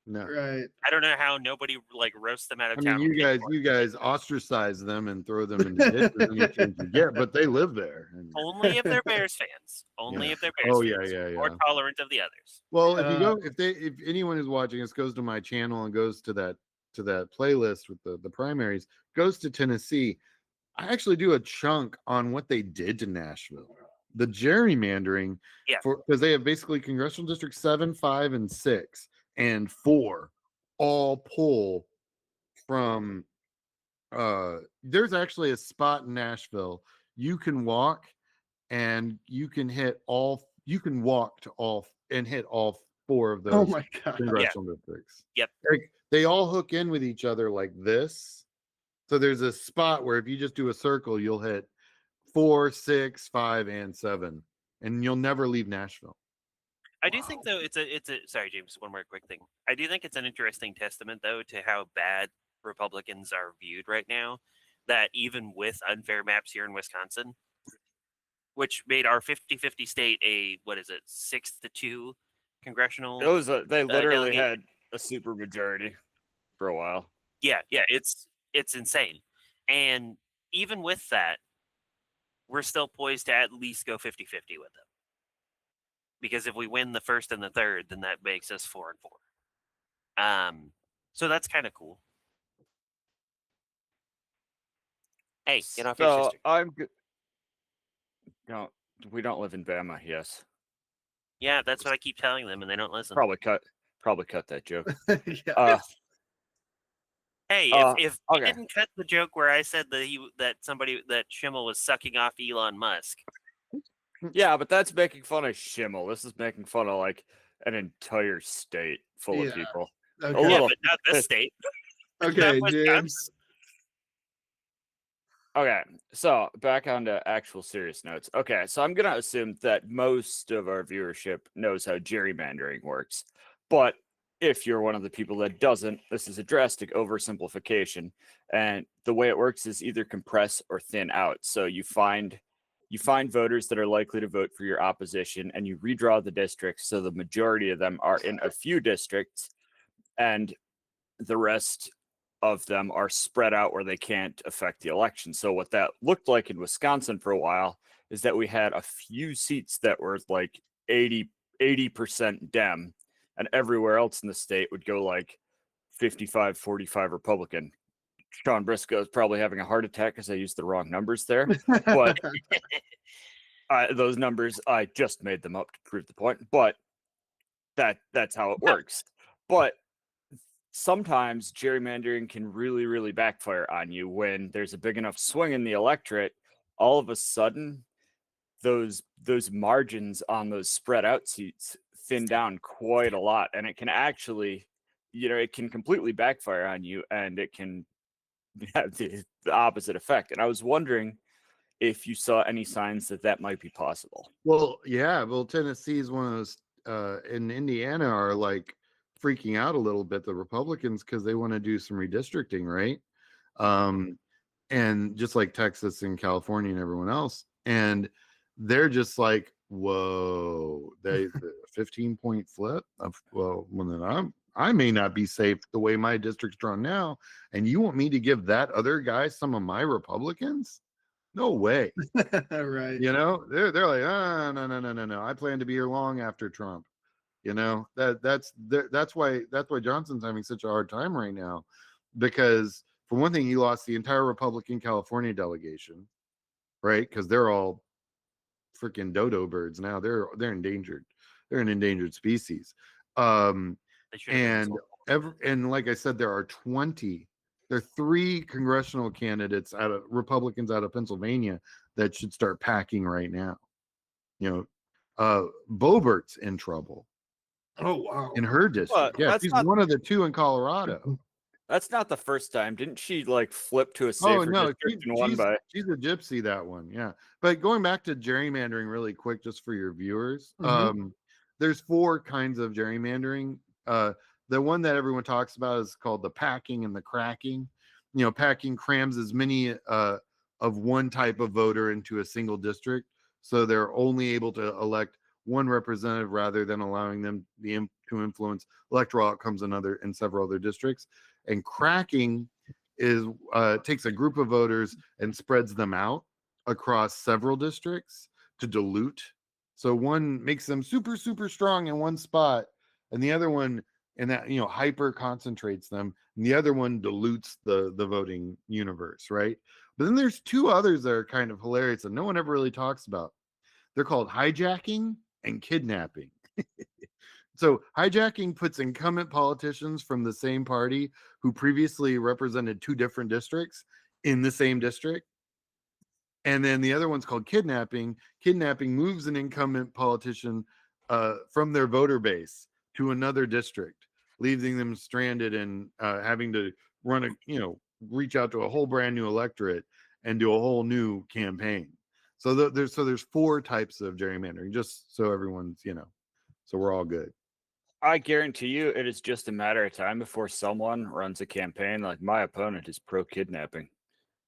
Speaker 10: No.
Speaker 8: Right.
Speaker 11: I don't know how nobody like roasts them out of
Speaker 10: I
Speaker 11: town.
Speaker 10: mean, you guys ostracize them and throw them into ditches and you get, but they live there. And...
Speaker 11: Only if they're Bears fans. Only if they're Bears fans.
Speaker 10: Yeah.
Speaker 11: Or tolerant of the others.
Speaker 10: Well, if anyone who's watching this goes to my channel and goes to that playlist with the primaries, goes to Tennessee, I actually do a chunk on what they did to Nashville. The gerrymandering, because they have basically congressional district 7, 5, and 6, and 4 all pull from. There's actually a spot in Nashville you can walk, and you can hit all. You can walk to all and hit all 4 of those.
Speaker 8: Oh my god!
Speaker 10: Congressional districts.
Speaker 11: Yep.
Speaker 10: They all hook in with each other like this. So there's a spot where if you just do a circle, you'll hit 4, 6, 5, and 7, and you'll never leave Nashville.
Speaker 11: I do think though it's a sorry, James, one more quick thing. I do think it's an interesting testament though to how bad Republicans are viewed right now, that even with unfair maps here in Wisconsin, which made our 50-50 state a 6-2 congressional.
Speaker 9: They literally
Speaker 11: delegate.
Speaker 9: had a super majority for a while.
Speaker 11: Yeah, it's insane. And even with that, we're still poised to at least go 50-50 with them. Because if we win the first and the third, then that makes us 4-4. So that's kind of cool. Hey, get off your
Speaker 9: So
Speaker 11: sister.
Speaker 9: I'm good. No, we don't live in Bama. Yes,
Speaker 11: Yeah, that's what I keep telling them, and they don't listen.
Speaker 9: probably cut that joke.
Speaker 8: Yeah.
Speaker 11: Hey, if you
Speaker 9: okay.
Speaker 11: didn't cut the joke where I said that Schimmel was sucking off Elon Musk.
Speaker 9: Yeah, but that's making fun of Schimmel. This is making fun of like an entire state full of people.
Speaker 8: Okay.
Speaker 9: A little,
Speaker 11: but not this state.
Speaker 8: Okay,
Speaker 11: Not
Speaker 8: James.
Speaker 9: Okay, so back on to actual serious notes. Okay, so I'm gonna assume that most of our viewership knows how gerrymandering works, but if you're one of the people that doesn't, this is a drastic oversimplification, and the way it works is either compress or thin out. So you find voters that are likely to vote for your opposition, and you redraw the districts so the majority of them are in a few districts, and the rest of them are spread out where they can't affect the election. So what that looked like in Wisconsin for a while is that we had a few seats that were like 80% Dem, and everywhere else in the state would go like 55-45 Republican. Sean Briscoe is probably having a heart attack because I used the wrong numbers there. But those numbers, I just made them up to prove the point. But that's how it works. But sometimes gerrymandering can really, really backfire on you when there's a big enough swing in the electorate. All of a sudden, those margins on those spread out seats thin down quite a lot, and it can actually, it can completely backfire on you, and it can have the opposite effect. And I was wondering if you saw any signs that might be possible.
Speaker 10: Well, yeah. Well, Tennessee is one of those, and Indiana are like freaking out a little bit, the Republicans, because they want to do some redistricting, right? And just like Texas and California and everyone else. And they're just like, whoa, the 15-point flip. Well, then I may not be safe the way my district's drawn now. And you want me to give that other guy some of my Republicans? No way.
Speaker 8: Right.
Speaker 10: They're like, no. I plan to be here long after Trump. That's why Johnson's having such a hard time right now, because for one thing, he lost the entire Republican California delegation, right? Because they're all freaking dodo birds now. They're endangered. They're an endangered species. And like I said, there are 3 congressional candidates Republicans out of Pennsylvania that should start packing right now. Boebert's in trouble.
Speaker 8: Oh, wow.
Speaker 10: In her district. Yeah, she's one of the 2 in Colorado.
Speaker 9: That's not the first time. Didn't she like flip to a safer district and won by?
Speaker 10: She's a gypsy, that one. Yeah. But going back to gerrymandering really quick, just for your viewers, there's 4 kinds of gerrymandering. The one that everyone talks about is called the packing and the cracking. Packing crams as many of one type of voter into a single district, so they're only able to elect one representative rather than allowing them to influence electoral outcomes in several other districts. And cracking is takes a group of voters and spreads them out across several districts to dilute. So one makes them super, super strong in one spot, and the other one, and that hyper concentrates them, and the other one dilutes the voting universe, right? But then there's 2 others that are kind of hilarious and no one ever really talks about. They're called hijacking and kidnapping. So hijacking puts incumbent politicians from the same party who previously represented 2 different districts in the same district. And then the other one's called kidnapping. Kidnapping moves an incumbent politician from their voter base to another district, leaving them stranded and having to reach out to a whole brand new electorate and do a whole new campaign. So there's 4 types of gerrymandering, just so everyone's, so we're all good.
Speaker 9: I guarantee you it is just a matter of time before someone runs a campaign like, my opponent is pro-kidnapping.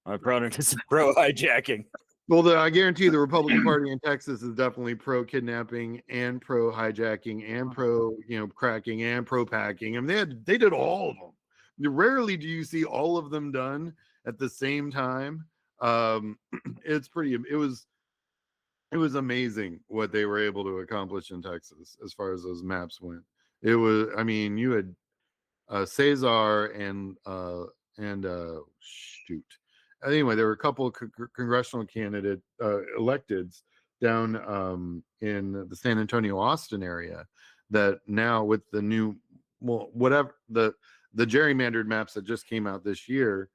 Speaker 9: My opponent is pro-hijacking.
Speaker 10: Well, I guarantee the Republican Party in Texas is definitely pro-kidnapping and pro-hijacking and pro, cracking and pro-packing. I mean, they did all of them. Rarely do you see all of them done at the same time. It's pretty. It was amazing what they were able to accomplish in Texas as far as those maps went. It was. I mean, you had Cesar and shoot. Anyway, there were a couple of congressional candidate electeds down in the San Antonio Austin area that now with the new whatever the gerrymandered maps that just came out this year,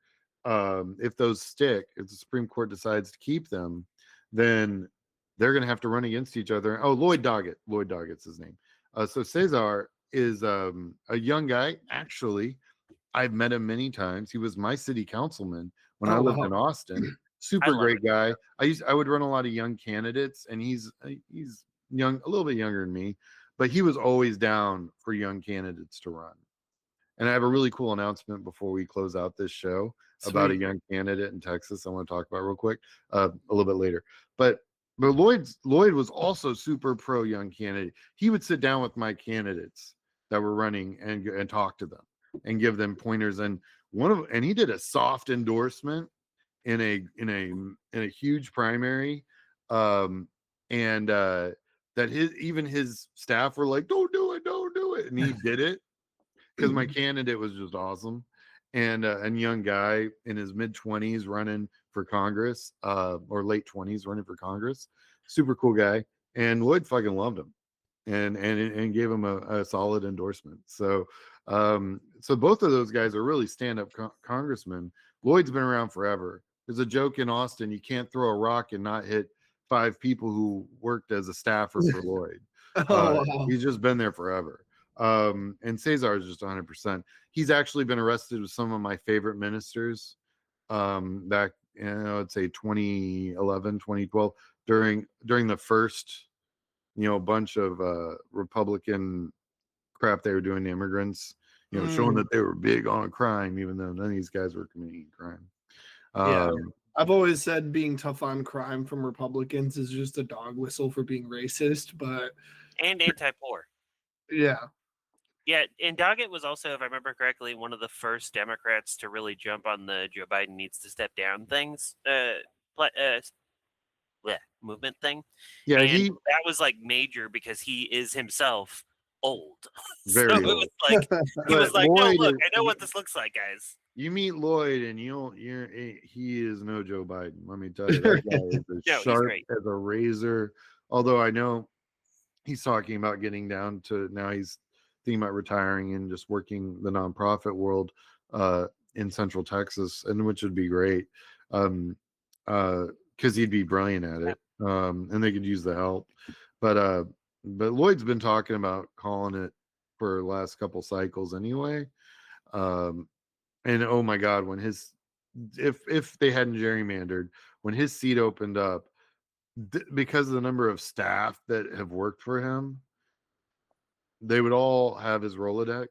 Speaker 10: if those stick, if the Supreme Court decides to keep them, then they're going to have to run against each other. Oh, Lloyd Doggett's his name. So Cesar is a young guy. Actually, I've met him many times. He was my city councilman when I lived in Austin. Super great guy. I would run a lot of young candidates, and he's young, a little bit younger than me, but he was always down for young candidates to run. And I have a really cool announcement before we close out this show about a young candidate in Texas I want to talk about real quick a little bit later. But Lloyd was also super pro young candidate. He would sit down with my candidates that were running and talk to them and give them pointers. And he did a soft endorsement in a huge primary, that his staff were like, don't do it, and he did it because my candidate was just awesome, and young guy in his mid-20s running for Congress, or late 20s running for Congress, super cool guy, and Lloyd fucking loved him, and gave him a solid endorsement. So both of those guys are really stand-up congressmen. Lloyd's been around forever. There's a joke in Austin: you can't throw a rock and not hit 5 people who worked as a staffer for Lloyd. Wow. He's just been there forever. And Cesar is just 100%. He's actually been arrested with some of my favorite ministers back, I'd say 2011, 2012, during the first, bunch of Republican crap they were doing to immigrants, showing that they were big on crime, even though none of these guys were committing crime.
Speaker 8: I've always said being tough on crime from Republicans is just a dog whistle for being racist,
Speaker 11: and anti-poor.
Speaker 8: Yeah.
Speaker 11: Yeah, and Doggett was also, if I remember correctly, one of the first Democrats to really jump on the Joe Biden needs to step down movement thing.
Speaker 10: Yeah,
Speaker 11: and that was like major because he is himself old.
Speaker 10: Very
Speaker 11: so
Speaker 10: old.
Speaker 11: It was like he was like,
Speaker 10: Lloyd
Speaker 11: no, look, I know what this looks like, guys.
Speaker 10: You meet Lloyd, and he is no Joe Biden. Let me tell you, that guy is as sharp as a razor. Although I know he's talking about getting down to now. He's thinking about retiring and just working the nonprofit world in Central Texas, and which would be great because he'd be brilliant at it, and they could use the help. But Lloyd's been talking about calling it for the last couple cycles anyway. And oh my God, when if they hadn't gerrymandered, when his seat opened up, because of the number of staff that have worked for him, they would all have his Rolodex,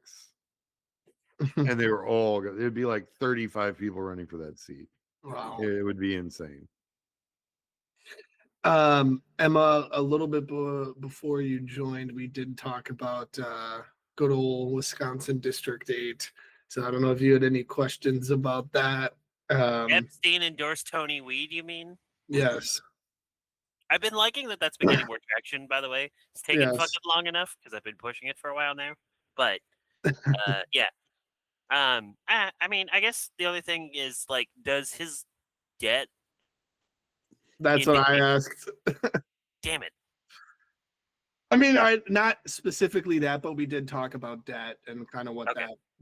Speaker 10: and it would be like 35 people running for that seat.
Speaker 8: Wow.
Speaker 10: It would be insane.
Speaker 8: Emma, a little bit before you joined, we did talk about good old Wisconsin District 8. So I don't know if you had any questions about that.
Speaker 11: Epstein endorsed Tony Weed, you mean?
Speaker 8: Yes.
Speaker 11: I've been liking that that's been getting more traction, by the way. It's taken fucking long enough because I've been pushing it for a while now. But yeah. I mean, I guess the only thing is, like, does his debt...
Speaker 8: That's what I asked.
Speaker 11: Damn it.
Speaker 8: I mean, not specifically that, but we did talk about debt and kind of what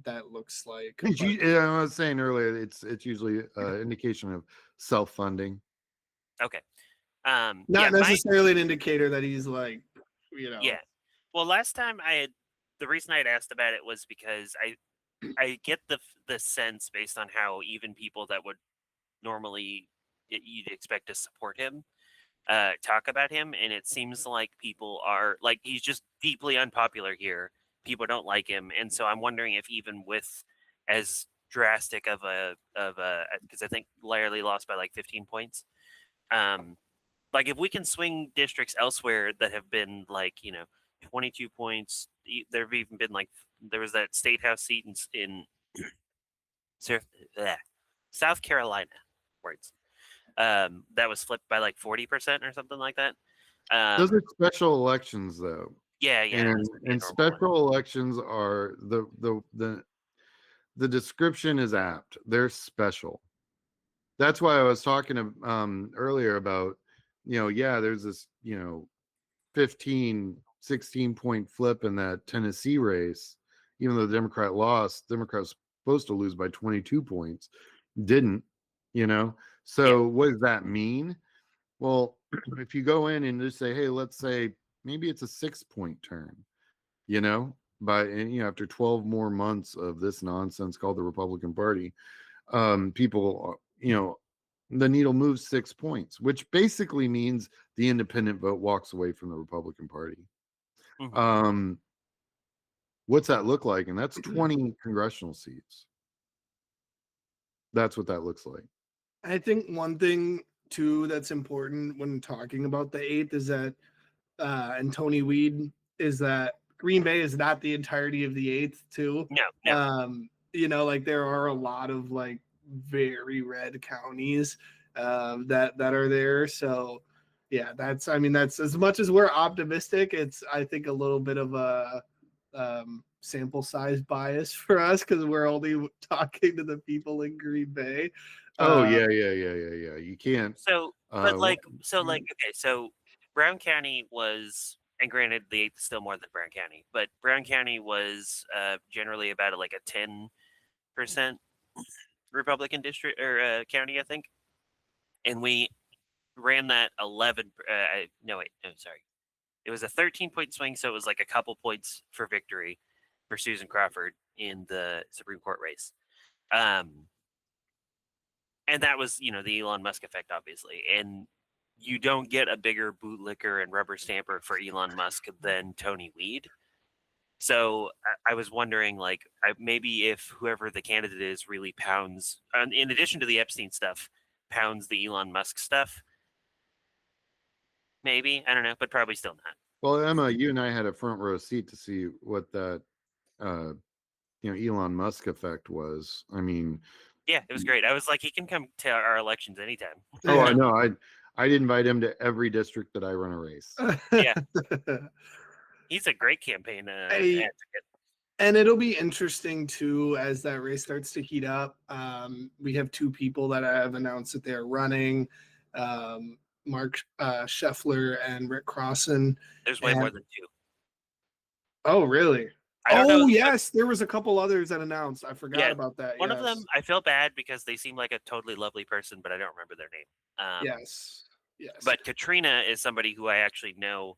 Speaker 8: that looks like.
Speaker 10: I was saying earlier, it's usually an indication of self-funding.
Speaker 11: Okay.
Speaker 8: Not necessarily an indicator that he's like,
Speaker 11: Yeah. Well, last time the reason I had asked about it was because I get the sense based on how even people that would normally you'd expect to support him talk about him, and it seems like people are like, he's just deeply unpopular here. People don't like him, and so I'm wondering if even with as drastic of a because I think Larry lost by like 15 points. Like if we can swing districts elsewhere that have been like 22 points, there have even been like there was that state house seat in South Carolina words. That was flipped by like 40% or something like that.
Speaker 10: Those are special elections, though.
Speaker 11: Yeah.
Speaker 10: And special elections are the description is apt. They're special. That's why I was talking earlier about, there's this, 15, 16 point flip in that Tennessee race, even though the Democrat lost. Democrat was supposed to lose by 22 points, didn't, So what does that mean? Well, if you go in and just say, hey, let's say maybe it's a 6-point turn, after 12 more months of this nonsense called the Republican Party, people, the needle moves 6 points, which basically means the independent vote walks away from the Republican Party.
Speaker 11: Mm-hmm.
Speaker 10: What's that look like? And that's 20 congressional seats. That's what that looks like.
Speaker 8: I think one thing too that's important when talking about the 8th is that, and Tony Weed, is that Green Bay is not the entirety of the 8th too.
Speaker 11: No.
Speaker 8: Like there are a lot of like very red counties that are there. So yeah, that's as much as we're optimistic, it's I think a little bit of a sample size bias for us because we're only talking to the people in Green Bay.
Speaker 10: Yeah. You can't.
Speaker 11: So Brown County was, and granted, the 8th is still more than Brown County, but Brown County was generally about like a 10% Republican district or county, I think, and we ran that 11. It was a 13-point swing, so it was like a couple points for victory for Susan Crawford in the Supreme Court race. And that was, the Elon Musk effect, obviously. And you don't get a bigger bootlicker and rubber stamper for Elon Musk than Tony Weed. So I was wondering, maybe if whoever the candidate is really pounds, in addition to the Epstein stuff, pounds the Elon Musk stuff. Maybe, I don't know, but probably still not.
Speaker 10: Well, Emma, you and I had a front row seat to see what that, Elon Musk effect was. I mean,
Speaker 11: yeah, it was great. I was like, he can come to our elections anytime.
Speaker 10: Oh, I know. I'd invite him to every district that I run a race.
Speaker 11: Yeah. He's a great campaign advocate.
Speaker 8: And it'll be interesting too as that race starts to heat up. We have 2 people that have announced that they're running, Mark Scheffler and Rick Crossan.
Speaker 11: There's way more than 2.
Speaker 8: Oh, really?
Speaker 11: I don't know.
Speaker 8: Yes, there was a couple others that announced. I forgot about that.
Speaker 11: One of them, I feel bad because they seem like a totally lovely person, but I don't remember their name.
Speaker 8: Yes.
Speaker 11: But Katrina is somebody who I actually know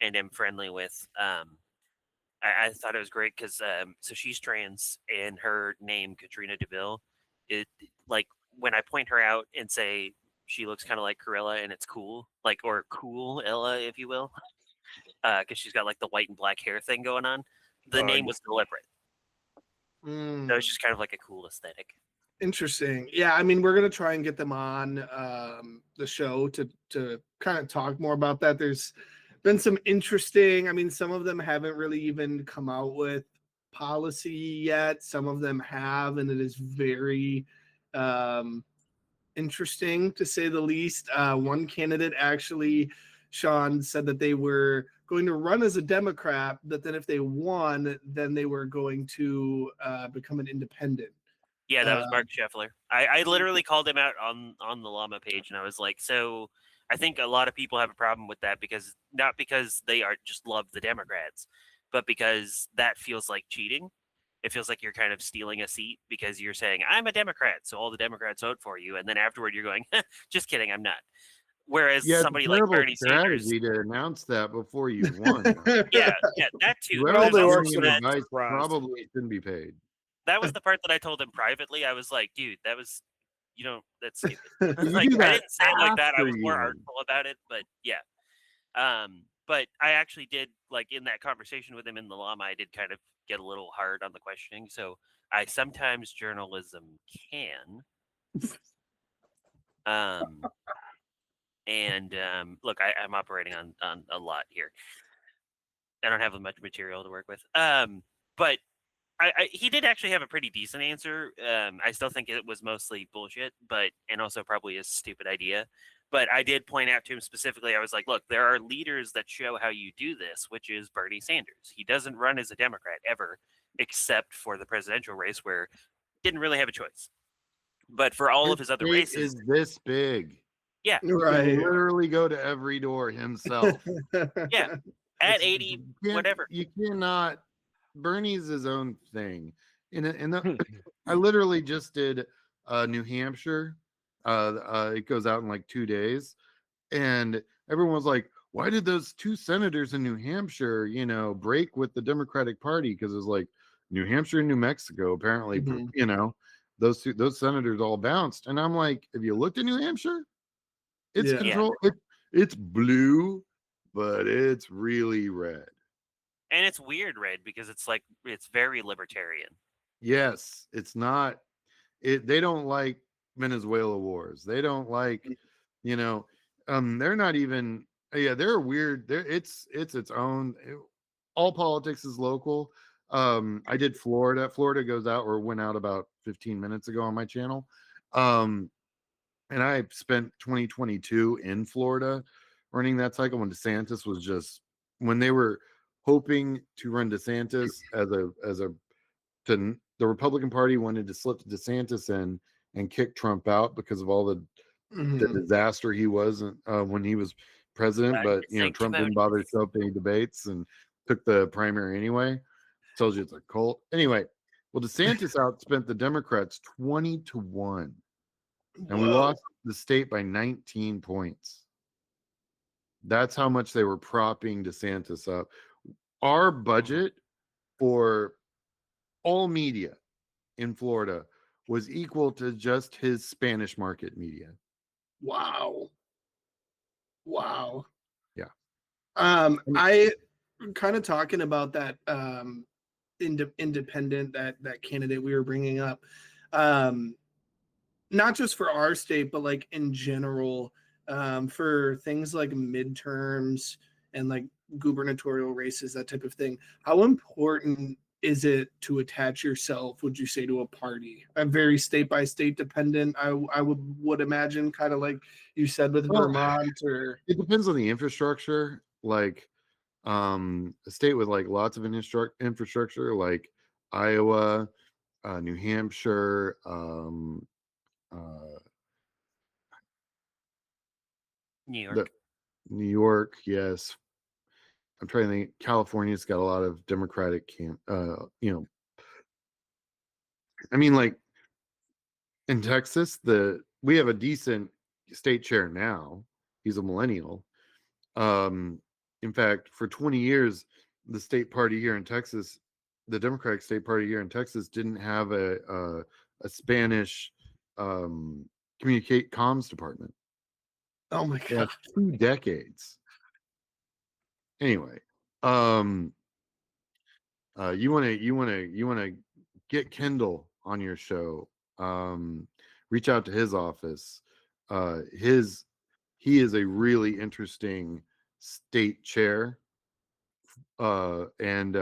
Speaker 11: and am friendly with. I thought it was great because so she's trans and her name Katrina DeVille. It like when I point her out and say she looks kind of like Corella and it's cool, or cool Ella, if you will, because she's got like the white and black hair thing going on. The name was deliberate. So it's just kind of like a cool aesthetic.
Speaker 8: Interesting. Yeah, we're gonna try and get them on the show to kind of talk more about that. There's been some interesting. Some of them haven't really even come out with policy yet. Some of them have, and it is very interesting to say the least. One candidate actually, Sean, said that they were going to run as a Democrat, but then if they won, then they were going to become an independent.
Speaker 11: Yeah, that was Mark Scheffler. I literally called him out on the Llama page, and I was like, so I think a lot of people have a problem with that because not because they are just love the Democrats, but because that feels like cheating. It feels like you're kind of stealing a seat because you're saying, I'm a Democrat, so all the Democrats vote for you. And then afterward, you're going, just kidding, I'm not. Whereas somebody like Bernie Sanders
Speaker 10: to announce that before you won.
Speaker 11: yeah, that too.
Speaker 10: Advice probably shouldn't be paid.
Speaker 11: That was the part that I told him privately. I was like, dude, that's stupid.
Speaker 10: I
Speaker 11: didn't say it like that. I was more artful about it, but yeah. But I actually did, in that conversation with him in the Llama, I did kind of get a little hard on the questioning. So sometimes journalism can. Look, I'm operating on a lot here. I don't have much material to work with. But he did actually have a pretty decent answer. I still think it was mostly bullshit, and also probably a stupid idea. But I did point out to him specifically, I was like, look, there are leaders that show how you do this, which is Bernie Sanders. He doesn't run as a Democrat ever, except for the presidential race where he didn't really have a choice. But for all of his other races,
Speaker 10: is this big.
Speaker 11: Yeah.
Speaker 10: He can literally go to every door himself.
Speaker 11: Yeah. At 80, whatever.
Speaker 10: You cannot. Bernie's his own thing. I literally just did New Hampshire. It goes out in like 2 days. And everyone was like, why did those 2 senators in New Hampshire, break with the Democratic Party? Because it was like New Hampshire and New Mexico, apparently, those senators all bounced. And I'm like, have you looked at New Hampshire? It's control. It's blue, but it's really red.
Speaker 11: And it's weird red because it's very libertarian.
Speaker 10: Yes, it's not. They don't like Venezuela wars. They don't like, they're not even. Yeah, they're weird. It's its own. All politics is local. I did Florida. Florida goes out or went out about 15 minutes ago on my channel. And I spent 2022 in Florida running that cycle when DeSantis was when they were hoping to run DeSantis the Republican Party wanted to slip DeSantis in and kick Trump out because of all the disaster he was when he was president. But Trump didn't bother to show up to any debates and took the primary anyway. Tells you it's a cult. Anyway, well, DeSantis outspent the Democrats 20-1. And we lost the state by 19 points. That's how much they were propping DeSantis up. Our budget for all media in Florida was equal to just his Spanish market media.
Speaker 8: Wow.
Speaker 10: Yeah.
Speaker 8: I kind of talking about that independent, that candidate we were bringing up. Not just for our state, but like in general, for things like midterms and like gubernatorial races, that type of thing. How important is it to attach yourself, would you say, to a party? I'm very state by state dependent. I would imagine, kind of like you said with Vermont, or
Speaker 10: it depends on the infrastructure. Like a state with like lots of infrastructure, like Iowa, New Hampshire,
Speaker 11: New
Speaker 10: York, yes. I'm trying to think. California's got a lot of Democratic I mean, like in Texas, we have a decent state chair now. He's a millennial. In fact, for 20 years, the state party here in Texas, the Democratic state party here in Texas, didn't have a Spanish comms department.
Speaker 8: Oh my God.
Speaker 10: 2 decades. Anyway, you want to get Kendall on your show. Reach out to his office. He is a really interesting state chair. And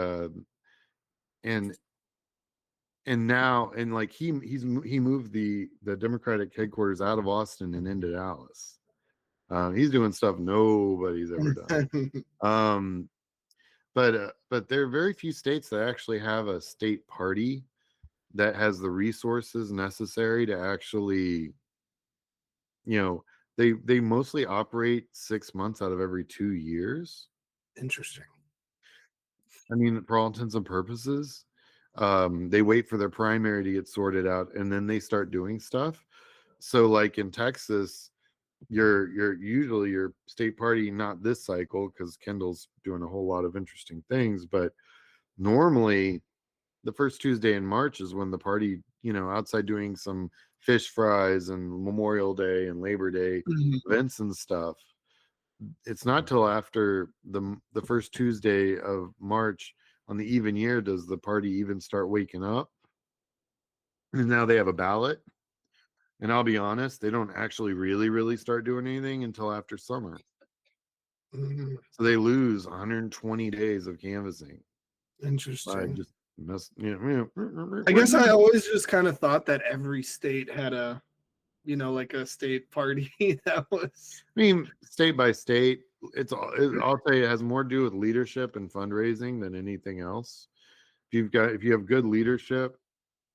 Speaker 10: now like he moved the Democratic headquarters out of Austin and into Dallas. He's doing stuff nobody's ever done. But there are very few states that actually have a state party that has the resources necessary to actually, they mostly operate 6 months out of every 2 years.
Speaker 8: Interesting.
Speaker 10: I mean, for all intents and purposes, they wait for their primary to get sorted out and then they start doing stuff. So like in Texas, you're usually your state party, not this cycle because Kendall's doing a whole lot of interesting things, but normally the first Tuesday in March is when the party, outside doing some fish fries and Memorial Day and Labor Day events and stuff, it's not till after the first Tuesday of March on the even year does the party even start waking up. And now they have a ballot. And I'll be honest, they don't actually really start doing anything until after summer. So they lose 120 days of canvassing.
Speaker 8: Interesting.
Speaker 10: Just
Speaker 8: I guess I always just kind of thought that every state had a, like a state party that was.
Speaker 10: I mean, state by state, I'll tell you, it has more to do with leadership and fundraising than anything else. If you have good leadership,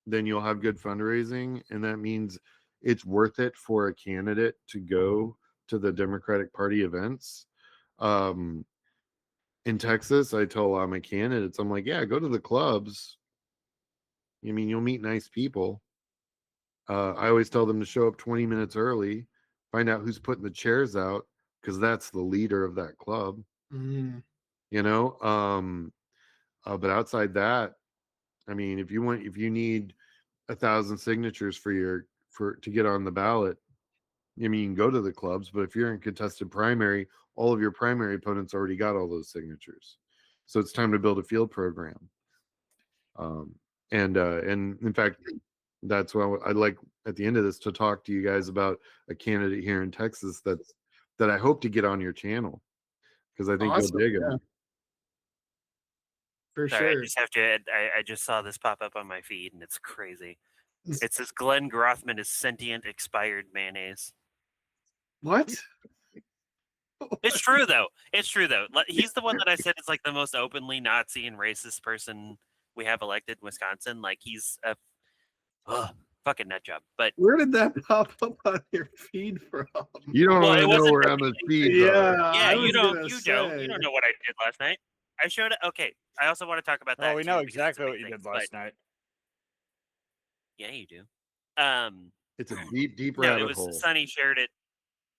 Speaker 10: then you'll have good fundraising, and that means it's worth it for a candidate to go to the Democratic Party events. In Texas, I tell a lot of my candidates, I'm like, yeah, go to the clubs. I mean, you'll meet nice people. I always tell them to show up 20 minutes early, find out who's putting the chairs out, because that's the leader of that club.
Speaker 8: Mm.
Speaker 10: But outside that, I mean, if you need 1,000 signatures to get on the ballot, I mean, you can go to the clubs, but if you're in contested primary, all of your primary opponents already got all those signatures. So it's time to build a field program. And in fact, that's why I'd like at the end of this to talk to you guys about a candidate here in Texas that I hope to get on your channel, because I think
Speaker 8: Awesome,
Speaker 10: you'll dig him.
Speaker 8: yeah. For
Speaker 11: Sorry,
Speaker 8: sure.
Speaker 11: I just have to. I just saw this pop up on my feed, and it's crazy. It says Glenn Grothman is sentient expired mayonnaise.
Speaker 8: What?
Speaker 11: It's true though. It's true though. He's the one that I said is like the most openly Nazi and racist person we have elected in Wisconsin. Like he's a fucking nut job. But
Speaker 8: where did that pop up on your feed from?
Speaker 10: You don't want to know where Emma's feeds are.
Speaker 11: Yeah, you don't know what I did last night. I showed it. Okay, I also want to talk about that.
Speaker 9: Oh, we know exactly what you did last night.
Speaker 11: Yeah, you do.
Speaker 10: It's a deep
Speaker 11: no,
Speaker 10: rabbit
Speaker 11: it was
Speaker 10: hole.
Speaker 11: Sonny shared it.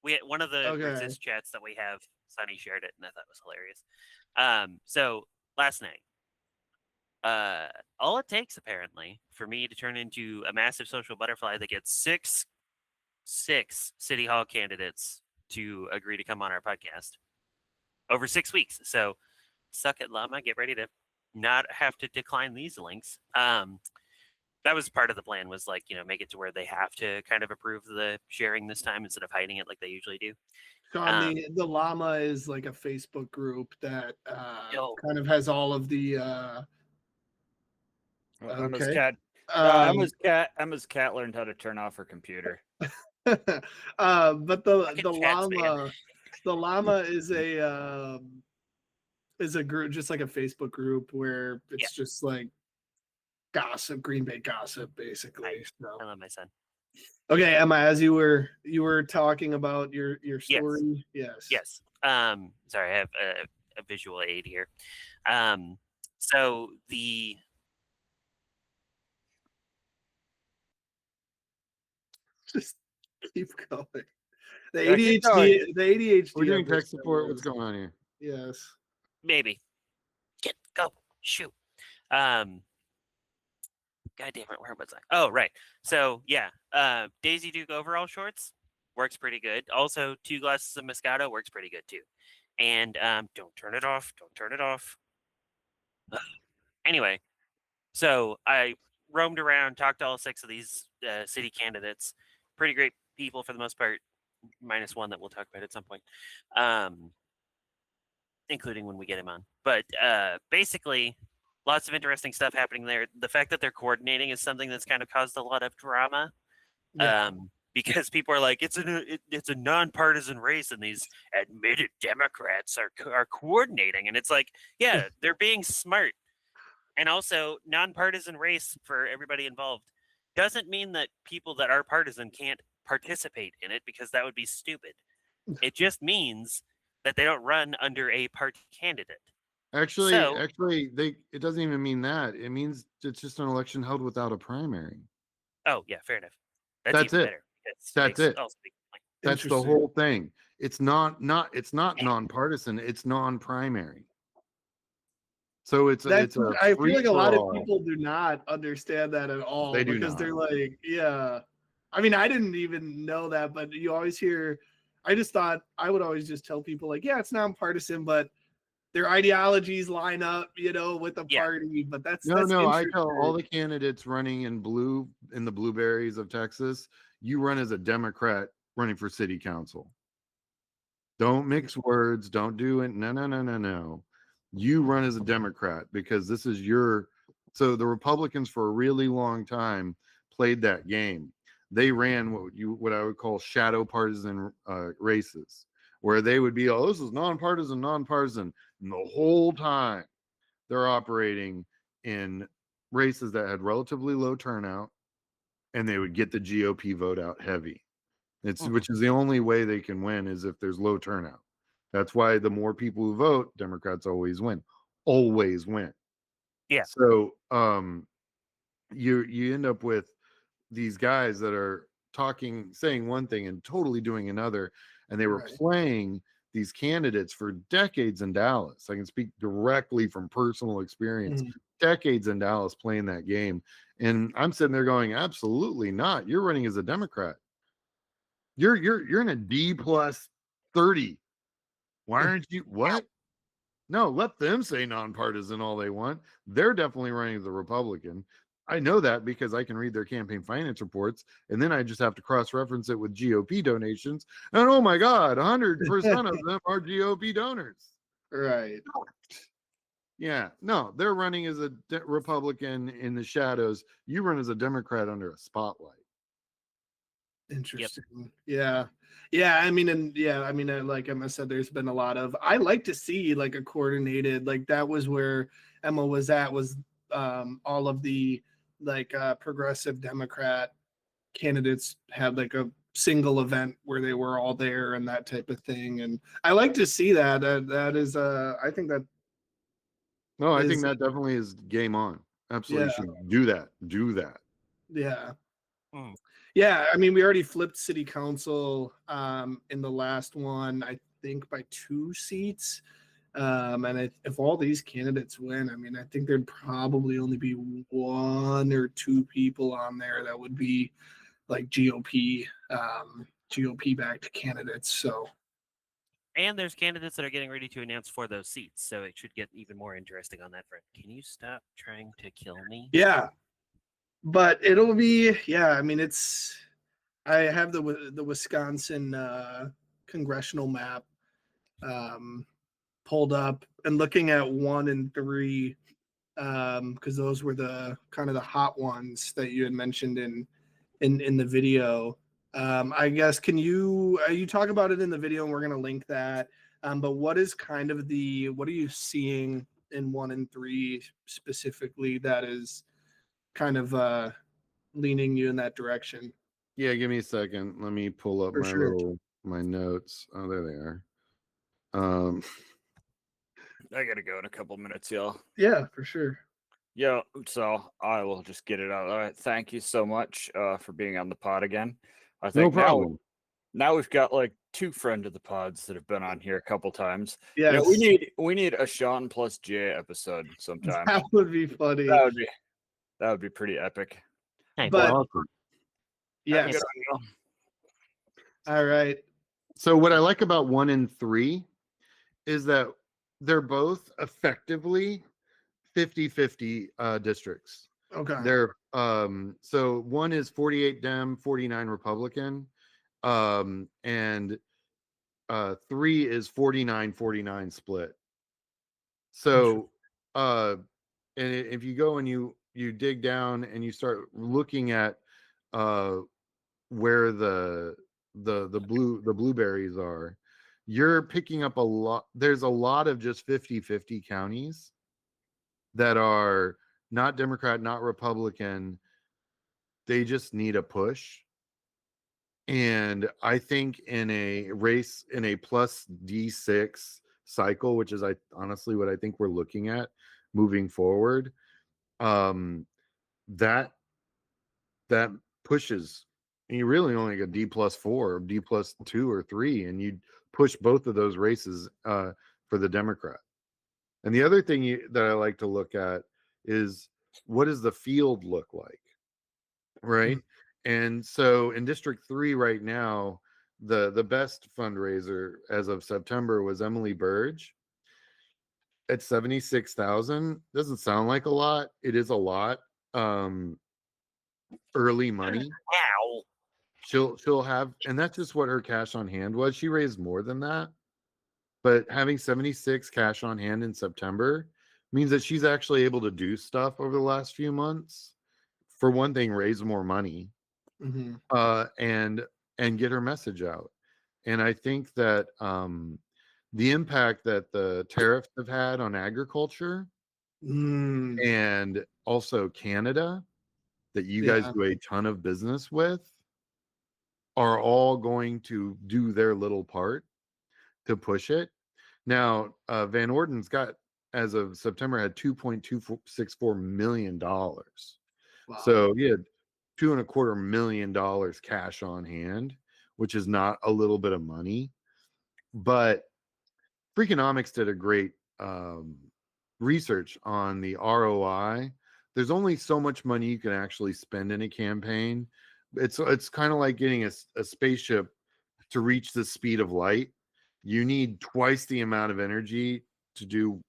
Speaker 11: We had one of the
Speaker 8: Okay.
Speaker 11: resist chats that we have. Sonny shared it, and I thought it was hilarious. So last night, all it takes apparently for me to turn into a massive social butterfly that gets six city hall candidates to agree to come on our podcast over 6 weeks. So suck it, llama. Get ready to not have to decline these links. That was part of the plan, was like, make it to where they have to kind of approve the sharing this time instead of hiding it like they usually do.
Speaker 8: Sean, the llama is like a Facebook group that kind of has all of the
Speaker 9: Emma's
Speaker 8: okay.
Speaker 9: cat. Emma's cat learned how to turn off her computer.
Speaker 8: But the llama is a group, just like a Facebook group where it's just like gossip, Green Bay gossip, basically.
Speaker 11: I love my son.
Speaker 8: Okay, Emma, as you were talking about your story. Yes.
Speaker 11: Sorry, I have a visual aid here. So the
Speaker 8: just keep going. The ADHD.
Speaker 10: We're doing tech support. What's going on here?
Speaker 8: Yes.
Speaker 11: Maybe. Go. Shoot. God damn it, where was I? Oh, right. So yeah, Daisy Duke overall shorts works pretty good. Also, 2 glasses of Moscato works pretty good too. And don't turn it off. Don't turn it off. Anyway, so I roamed around, talked to all 6 of these city candidates. Pretty great people for the most part, minus one that we'll talk about at some point, including when we get him on. But basically, lots of interesting stuff happening there. The fact that they're coordinating is something that's kind of caused a lot of drama. Because people are like, it's a nonpartisan race, and these admitted Democrats are coordinating, and it's like, yeah, they're being smart. And also, nonpartisan race for everybody involved doesn't mean that people that are partisan can't participate in it, because that would be stupid. It just means that they don't run under a party candidate.
Speaker 10: Actually, it doesn't even mean that. It means it's just an election held without a primary.
Speaker 11: Oh yeah, fair enough.
Speaker 10: That's
Speaker 11: even
Speaker 10: it.
Speaker 11: Better.
Speaker 10: That's it. That's the whole thing. It's not nonpartisan. It's non-primary. So I
Speaker 8: feel like a lot of people do not understand that at all.
Speaker 10: They do
Speaker 8: because
Speaker 10: not.
Speaker 8: They're like, yeah. I mean, I didn't even know that, but you always hear. I just thought I would always just tell people like, yeah, it's nonpartisan, but their ideologies line up, with the party. But that's
Speaker 10: no. I tell all the candidates running in the blueberries of Texas, you run as a Democrat running for city council. Don't mix words. Don't do it. No. You run as a Democrat, because this is your So the Republicans for a really long time played that game. They ran what I would call shadow partisan races, where they would be, oh, this is nonpartisan, and the whole time they're operating in races that had relatively low turnout, and they would get the GOP vote out heavy. Which is the only way they can win is if there's low turnout. That's why the more people who vote, Democrats always win. Always win.
Speaker 11: Yeah.
Speaker 10: So you end up with these guys that are saying one thing and totally doing another, and they were playing these candidates for decades in Dallas. I can speak directly from personal experience. Decades in Dallas playing that game, and I'm sitting there going, absolutely not. You're running as a Democrat. You're in a D plus 30. Why aren't you? What? No, let them say nonpartisan all they want. They're definitely running as a Republican. I know that because I can read their campaign finance reports, and then I just have to cross-reference it with GOP donations. And oh my God, 100% of them are GOP donors.
Speaker 8: Right.
Speaker 10: Yeah. No, they're running as a Republican in the shadows. You run as a Democrat under a spotlight.
Speaker 8: Interesting. Yep. Yeah. I mean, like Emma said, there's been a lot of, I like to see like a coordinated, like that was where Emma was at, was all of the like progressive Democrat candidates had like a single event where they were all there and that type of thing. And I like to see that. That is, I think that.
Speaker 10: No, I think that definitely is game on. Absolutely.
Speaker 8: Yeah.
Speaker 10: You should do that. Do that.
Speaker 8: Yeah. Yeah, I mean, we already flipped city council in the last one, I think by 2 seats. And if all these candidates win, I mean, I think there'd probably only be 1 or 2 people on there that would be like GOP backed candidates. So.
Speaker 11: And there's candidates that are getting ready to announce for those seats, so it should get even more interesting on that front. Can you stop trying to kill me?
Speaker 8: Yeah. But it'll be, yeah, I mean, I have the Wisconsin congressional map pulled up and looking at 1 and 3, because those were the kind of the hot ones that you had mentioned in the video. I guess, can you talk about it in the video, and we're going to link that. But what is kind of what are you seeing in 1 and 3 specifically that is kind of leaning you in that direction?
Speaker 10: Yeah, give me a second. Let me pull up my notes. Oh, there they are.
Speaker 9: I gotta go in a couple minutes, y'all.
Speaker 8: Yeah, for sure.
Speaker 9: Yeah, so I will just get it out. All right, thank you so much for being on the pod again. I think
Speaker 10: no problem.
Speaker 9: Now we've got like 2 friend of the pods that have been on here a couple times.
Speaker 8: Yeah,
Speaker 9: we need a Sean plus Jay episode sometime.
Speaker 8: That would be funny.
Speaker 9: That would be pretty epic.
Speaker 11: Hey,
Speaker 8: but yes. All right.
Speaker 10: So what I like about 1 and 3 is that they're both effectively 50-50 districts.
Speaker 8: Okay.
Speaker 10: They're so 1 is 48 Dem, 49 Republican, and 3 is 49-49 split. So and if you go and you dig down and you start looking at where the blueberries are, you're picking up a lot. There's a lot of just 50-50 counties that are not Democrat, not Republican. They just need a push. And I think in a race, in a plus D6 cycle, which is honestly what I think we're looking at moving forward, that pushes, and you really only get D+4 or D+2 or 3, and you push both of those races for the Democrat. And the other thing that I like to look at is, what does the field look like, right? And so in District 3 right now, the best fundraiser as of September was Emily Burge at 76,000. Doesn't sound like a lot. It is a lot. Early money.
Speaker 11: Wow.
Speaker 10: She'll have, and that's just what her cash on hand was. She raised more than that, but having 76 cash on hand in September means that she's actually able to do stuff over the last few months. For one thing, raise more money,
Speaker 8: Mm-hmm.
Speaker 10: And get her message out. And I think that the impact that the tariffs have had on agriculture and also Canada, that you guys do a ton of business with, are all going to do their little part to push it. Now, Van Orden's got, as of September, had $2.264 million. Wow. So he had $2.25 million cash on hand, which is not a little bit of money. But Freakonomics did a great research on the ROI. There's only so much money you can actually spend in a campaign. It's kind of like getting a spaceship to reach the speed of light. You need twice the amount of energy to do,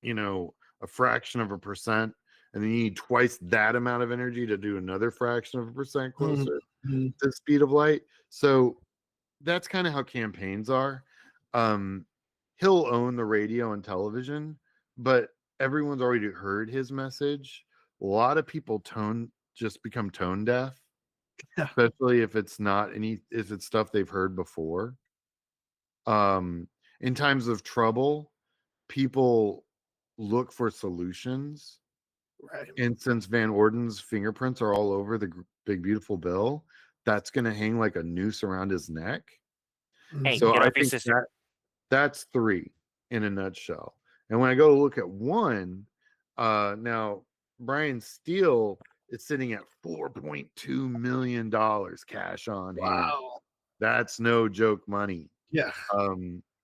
Speaker 10: a fraction of a percent, and then you need twice that amount of energy to do another fraction of a percent closer to the speed of light. So that's kind of how campaigns are. He'll own the radio and television, but everyone's already heard his message. A lot of people just become tone deaf, especially if it's if it's stuff they've heard before. In times of trouble, people look for solutions.
Speaker 8: Right.
Speaker 10: And since Van Orden's fingerprints are all over the big beautiful bill, that's going to hang like a noose around his neck.
Speaker 11: Hey,
Speaker 10: so
Speaker 11: get
Speaker 10: I
Speaker 11: off your
Speaker 10: think
Speaker 11: sister.
Speaker 10: that's 3 in a nutshell. And when I go to look at 1, now Brian Steele is sitting at $4.2 million cash on hand. That's no joke money.
Speaker 8: Yeah.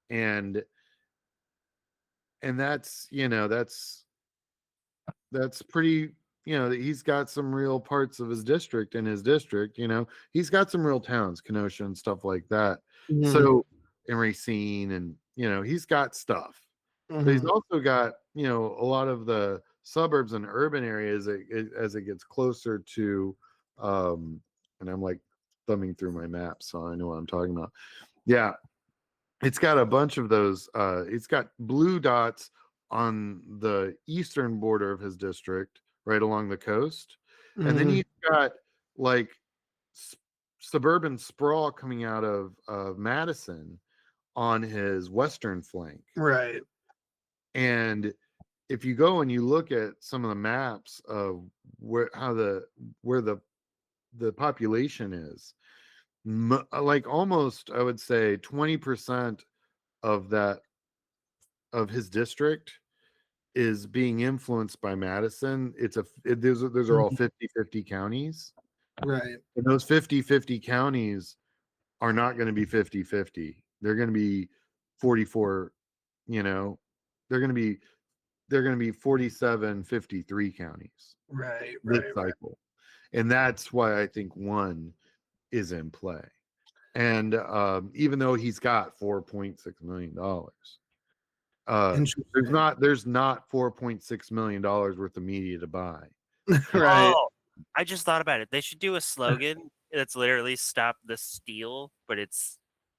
Speaker 10: And that's, that's pretty, he's got some real parts of his district in his district, he's got some real towns, Kenosha and stuff like that. So, and Racine, and, he's got stuff. But he's also got, a lot of the suburbs and urban areas as it gets closer to, and I'm like thumbing through my map, so I know what I'm talking about. Yeah. It's got a bunch of those. It's got blue dots on the eastern border of his district, right along the coast. And then he's got like suburban sprawl coming out of Madison on his western flank.
Speaker 8: Right.
Speaker 10: And if you go and you look at some of the maps of where the population is, like almost, I would say 20% of his district is being influenced by Madison. Those are all 50-50 counties.
Speaker 8: Right.
Speaker 10: And those 50-50 counties are not going to be 50-50. They're going to be 44, they're going to be 47-53 counties.
Speaker 8: Right.
Speaker 10: This cycle. And that's why I think 1 is in play. And even though he's got $4.6 million, there's not $4.6 million worth of media to buy.
Speaker 8: Right.
Speaker 11: Oh, I just thought about it. They should do a slogan that's literally "Stop the Steal," but it's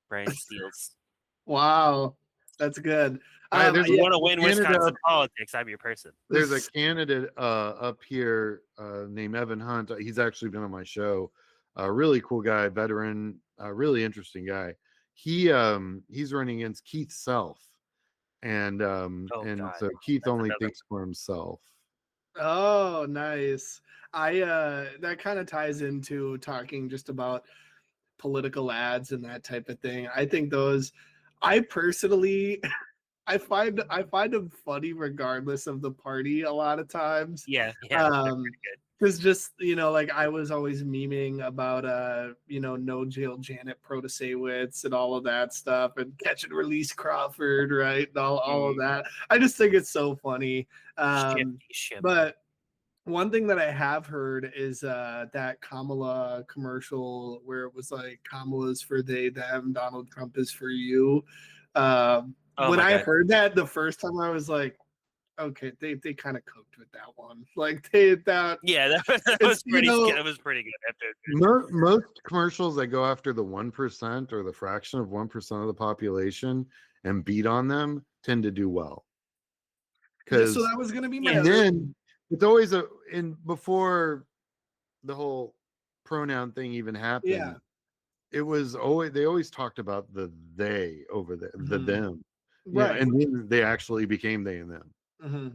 Speaker 11: Brian Steele's.
Speaker 8: Wow, that's good.
Speaker 11: You want to win Wisconsin politics? I'm your person.
Speaker 10: There's a candidate up here named Evan Hunt. He's actually been on my show. A really cool guy, veteran, really interesting guy. He's running against Keith Self, and so Keith only thinks for himself.
Speaker 8: Oh, nice. That kind of ties into talking just about political ads and that type of thing. I think I personally, I find them funny regardless of the party a lot of times.
Speaker 11: Yeah.
Speaker 8: Because just, like I was always memeing about, no jail Janet Protasewicz and all of that stuff, and catch and release Crawford, right? And all of that. I just think it's so funny. But one thing that I have heard is that Kamala commercial where it was like Kamala's for they, them, Donald Trump is for you. When I heard that the first time, I was like, okay, they kind of cooked with that one. Like that
Speaker 11: was pretty good. It was pretty good.
Speaker 10: Most commercials that go after the 1% or the fraction of 1% of the population and beat on them tend to do well. because
Speaker 8: so that was going to be my
Speaker 10: and
Speaker 8: other.
Speaker 10: then it's always before the whole pronoun thing even happened.
Speaker 8: Yeah.
Speaker 10: It was always, they always talked about the they over the them,
Speaker 8: Right.
Speaker 10: and then they actually became they and them.
Speaker 8: Mm-hmm.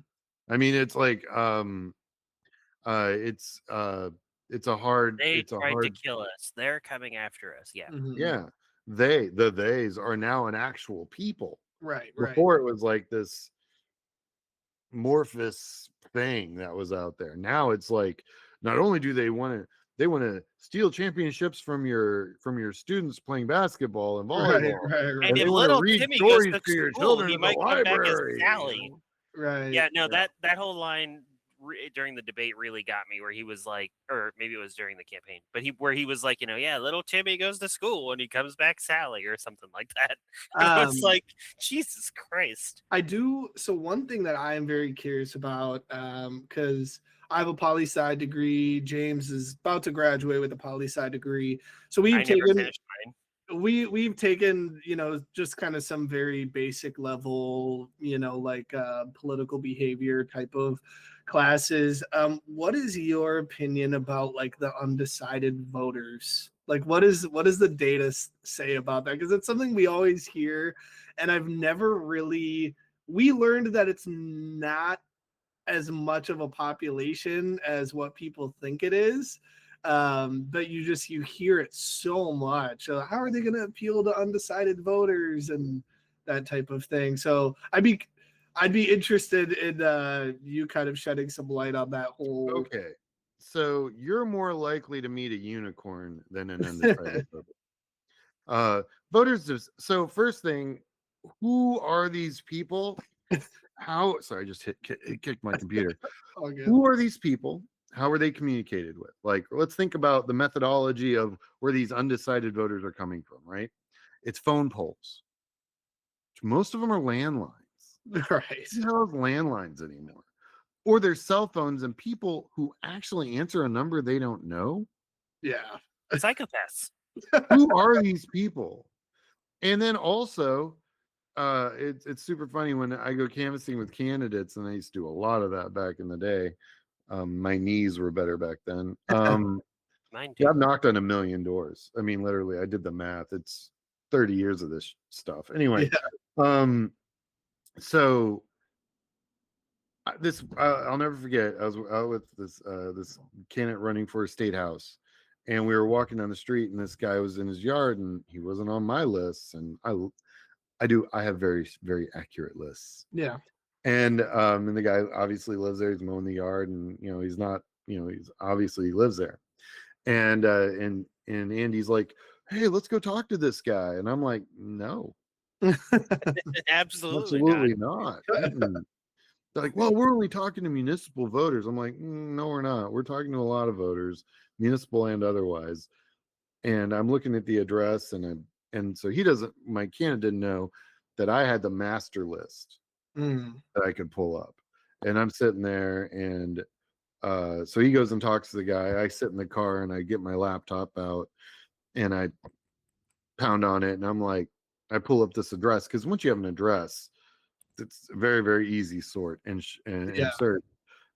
Speaker 10: I mean, it's like it's a hard
Speaker 11: They
Speaker 10: it's a
Speaker 11: tried to
Speaker 10: hard
Speaker 11: kill us. They're coming after us. Yeah.
Speaker 8: Mm-hmm.
Speaker 10: yeah. The theys are now an actual people.
Speaker 8: Right.
Speaker 10: Before it was like this amorphous thing that was out there. Now it's like, not only do they want to steal championships from your students playing basketball and volleyball,
Speaker 8: Right.
Speaker 11: And
Speaker 10: they
Speaker 11: if
Speaker 10: want to
Speaker 11: little
Speaker 10: read
Speaker 11: Timmy
Speaker 10: stories
Speaker 11: goes
Speaker 10: to your
Speaker 11: school,
Speaker 10: children
Speaker 11: he
Speaker 10: in the
Speaker 11: might come back as
Speaker 10: library.
Speaker 11: Sally.
Speaker 8: Right.
Speaker 11: Yeah, no, that whole line during the debate really got me, where he was like, or maybe it was during the campaign, but where he was like, yeah, little Timmy goes to school and he comes back Sally, or something like that. I was like, Jesus Christ.
Speaker 8: I do. So one thing that I am very curious about, because I have a poli-sci degree. James is about to graduate with a poli-sci degree. So we've taken, just kind of some very basic level, like political behavior type of classes. What is your opinion about like the undecided voters? Like, what does the data say about that? Because it's something we always hear, and I've never really. We learned that it's not as much of a population as what people think it is. But you hear it so much. How are they going to appeal to undecided voters and that type of thing? So I'd be interested in you kind of shedding some light on that whole.
Speaker 10: Okay, so you're more likely to meet a unicorn than an undecided voter. Voters. So first thing, who are these people? How? Sorry, I just kicked my computer. Who are these people? How are they communicated with? Like, let's think about the methodology of where these undecided voters are coming from, right? It's phone polls. Most of them are landlines.
Speaker 8: Right.
Speaker 10: Who has landlines anymore? Or their cell phones, and people who actually answer a number they don't know.
Speaker 8: Yeah.
Speaker 11: Psychopaths.
Speaker 10: Who are these people? And then also, it's super funny when I go canvassing with candidates, and I used to do a lot of that back in the day. My knees were better back then.
Speaker 11: Mine too.
Speaker 10: Yeah, I've knocked on 1 million doors. I mean, literally, I did the math. It's 30 years of this stuff. Anyway, so I'll never forget. I was out with this candidate running for a state house, and we were walking down the street, and this guy was in his yard, and he wasn't on my list, and I have very, very accurate lists.
Speaker 8: Yeah.
Speaker 10: And the guy obviously lives there. He's mowing the yard, and he's not, he's obviously he lives there. And Andy's like, "Hey, let's go talk to this guy." And I'm like, "No,
Speaker 11: Absolutely
Speaker 10: not." They're like, "Well, we're only talking to municipal voters." I'm like, "No, we're not. We're talking to a lot of voters, municipal and otherwise." And I'm looking at the address, and so my candidate didn't know that I had the master list that I could pull up. And I'm sitting there, and so he goes and talks to the guy. I sit in the car, and I get my laptop out, and I pound on it, and I'm like, I pull up this address, because once you have an address, it's a very, very easy sort and insert.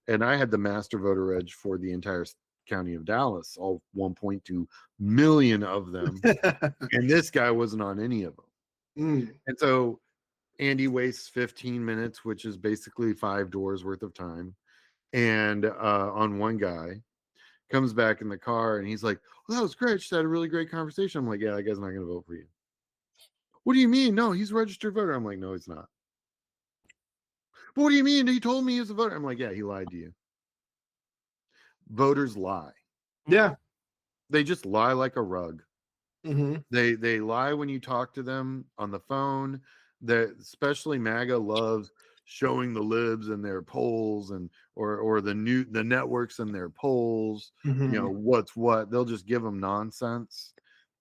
Speaker 10: And I had the master voter reg for the entire county of Dallas, all 1.2 million of them. And this guy wasn't on any of them. And so Andy wastes 15 minutes, which is basically 5 doors worth of time, and on one guy. Comes back in the car, and he's like, "Well, that was great. Just had a really great conversation." I'm like, "Yeah, that guy's not going to vote for you." "What do you mean? No, he's a registered voter." I'm like, "No, he's not." "But what do you mean? He told me he was a voter." I'm like, "Yeah, he lied to you." Voters lie.
Speaker 8: Yeah.
Speaker 10: They just lie like a rug.
Speaker 8: Mm-hmm.
Speaker 10: They lie when you talk to them on the phone. Especially MAGA loves showing the libs and their polls, and or the networks and their polls. What's what. They'll just give them nonsense.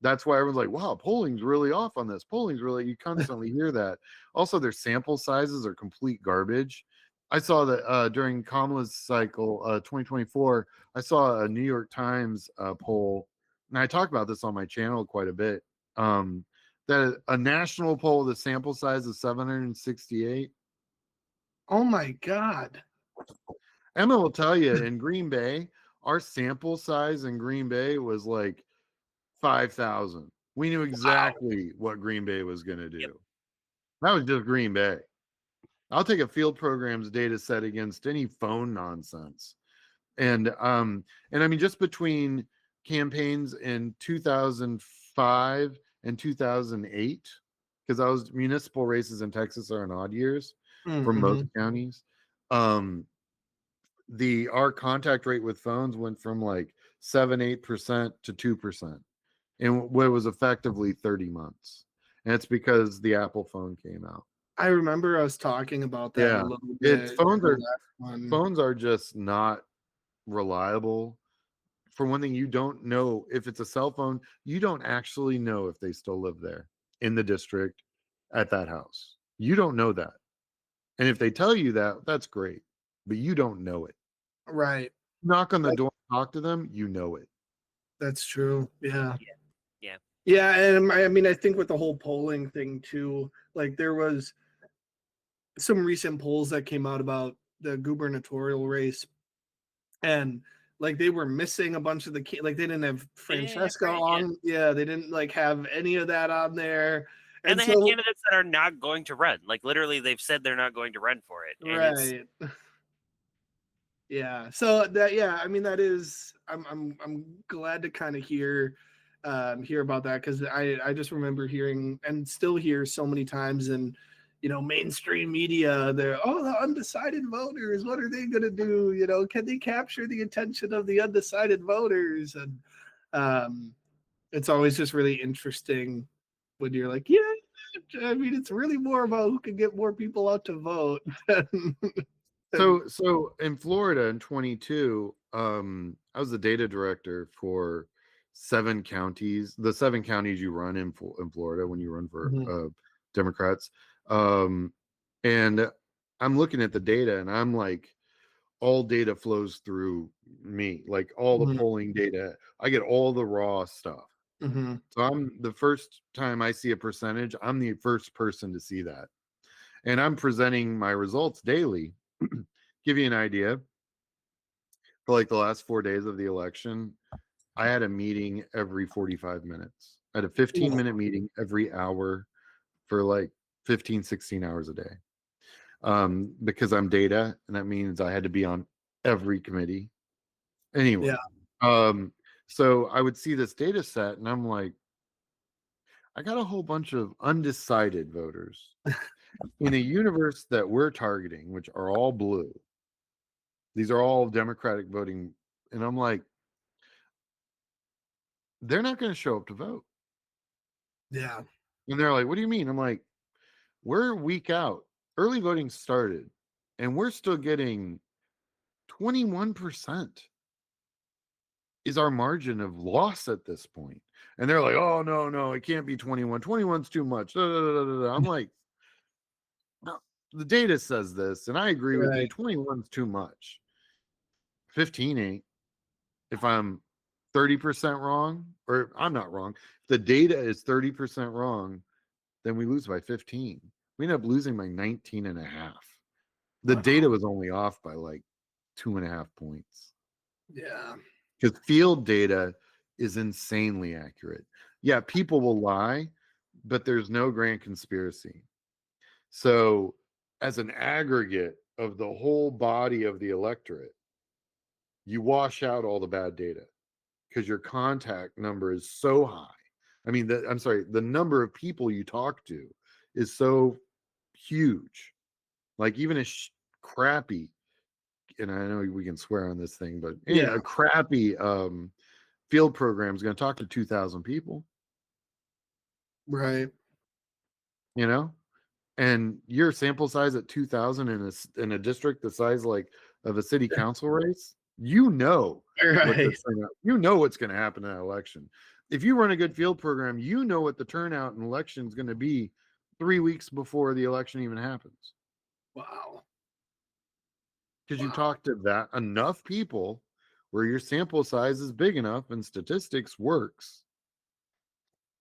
Speaker 10: That's why everyone's like, "Wow, polling's really off on this. Polling's really," you constantly hear that. Also, their sample sizes are complete garbage. I saw that during Kamala's cycle, 2024, I saw a New York Times poll, and I talk about this on my channel quite a bit. That a national poll, the sample size is 768.
Speaker 8: Oh my God.
Speaker 10: Emma will tell you in Green Bay, our sample size in Green Bay was like 5,000. We knew exactly what Green Bay was going to do.
Speaker 11: Yep.
Speaker 10: That was just Green Bay. I'll take a field programs data set against any phone nonsense. And I mean, just between campaigns in 2005 and 2008, because I was municipal races in Texas are in odd years from both counties. Our contact rate with phones went from like 7-8% to 2% in what was effectively 30 months. And it's because the Apple phone came out.
Speaker 8: I remember us talking about that a little bit.
Speaker 10: Phones are just not reliable. For one thing, you don't know if it's a cell phone, you don't actually know if they still live there in the district at that house. You don't know that. And if they tell you that, that's great, but you don't know it.
Speaker 8: Right.
Speaker 10: Knock on the door, talk to them, you know it.
Speaker 8: That's true. Yeah.
Speaker 11: Yeah.
Speaker 8: Yeah, and I mean, I think with the whole polling thing too, like there was some recent polls that came out about the gubernatorial race, and like they were missing a bunch of the like they didn't have Francesca on. Yeah, they didn't like have any of that on there.
Speaker 11: And they had candidates that are not going to run. Like literally, they've said they're not going to run for it. And
Speaker 8: right. Yeah. So that, yeah, I mean, that is, I'm glad to kind of hear about that, because I just remember hearing and still hear so many times in, you know, mainstream media, the undecided voters, what are they going to do? You know, can they capture the attention of the undecided voters? And it's always just really interesting when you're like, yeah, I mean, it's really more about who can get more people out to vote.
Speaker 10: So in Florida in 22, I was the data director for 7 counties, the 7 counties you run in Florida when you run for Democrats. And I'm looking at the data and I'm like, all data flows through me, like all the polling data. I get all the raw stuff. So I'm the first time I see a percentage, I'm the first person to see that. And I'm presenting my results daily. Give you an idea, for like the last 4 days of the election, I had a meeting every 45 minutes. I had a 15-minute meeting every hour for like 15, 16 hours a day. Because I'm data, and that means I had to be on every committee. Anyway, so I would see this data set and I'm like, I got a whole bunch of undecided voters in a universe that we're targeting, which are all blue. These are all Democratic voting. And I'm like, they're not going to show up to vote.
Speaker 8: Yeah.
Speaker 10: And they're like, what do you mean? I'm like, we're a week out. Early voting started, and we're still getting 21% is our margin of loss at this point. And they're like, oh, no, it can't be 21. 21's too much. I'm like, no, the data says this, and I agree with you. 21's too much. 15 ain't. If I'm 30% wrong, or I'm not wrong, if the data is 30% wrong, then we lose by 15. We end up losing by 19 and a half. The data was only off by like 2.5 points.
Speaker 8: Yeah.
Speaker 10: Because field data is insanely accurate. Yeah, people will lie, but there's no grand conspiracy. So as an aggregate of the whole body of the electorate, you wash out all the bad data because your contact number is so high. I mean, the number of people you talk to is so huge. Like even a crappy, and I know we can swear on this thing, but a crappy field program is going to talk to 2,000 people.
Speaker 8: Right.
Speaker 10: You know, and your sample size at 2,000 in a district the size like of a city council race, you know, you know what's going to happen in that election. If you run a good field program, you know what the turnout in election is going to be 3 weeks before the election even happens.
Speaker 8: Wow.
Speaker 10: Because you talk to that enough people where your sample size is big enough and statistics works.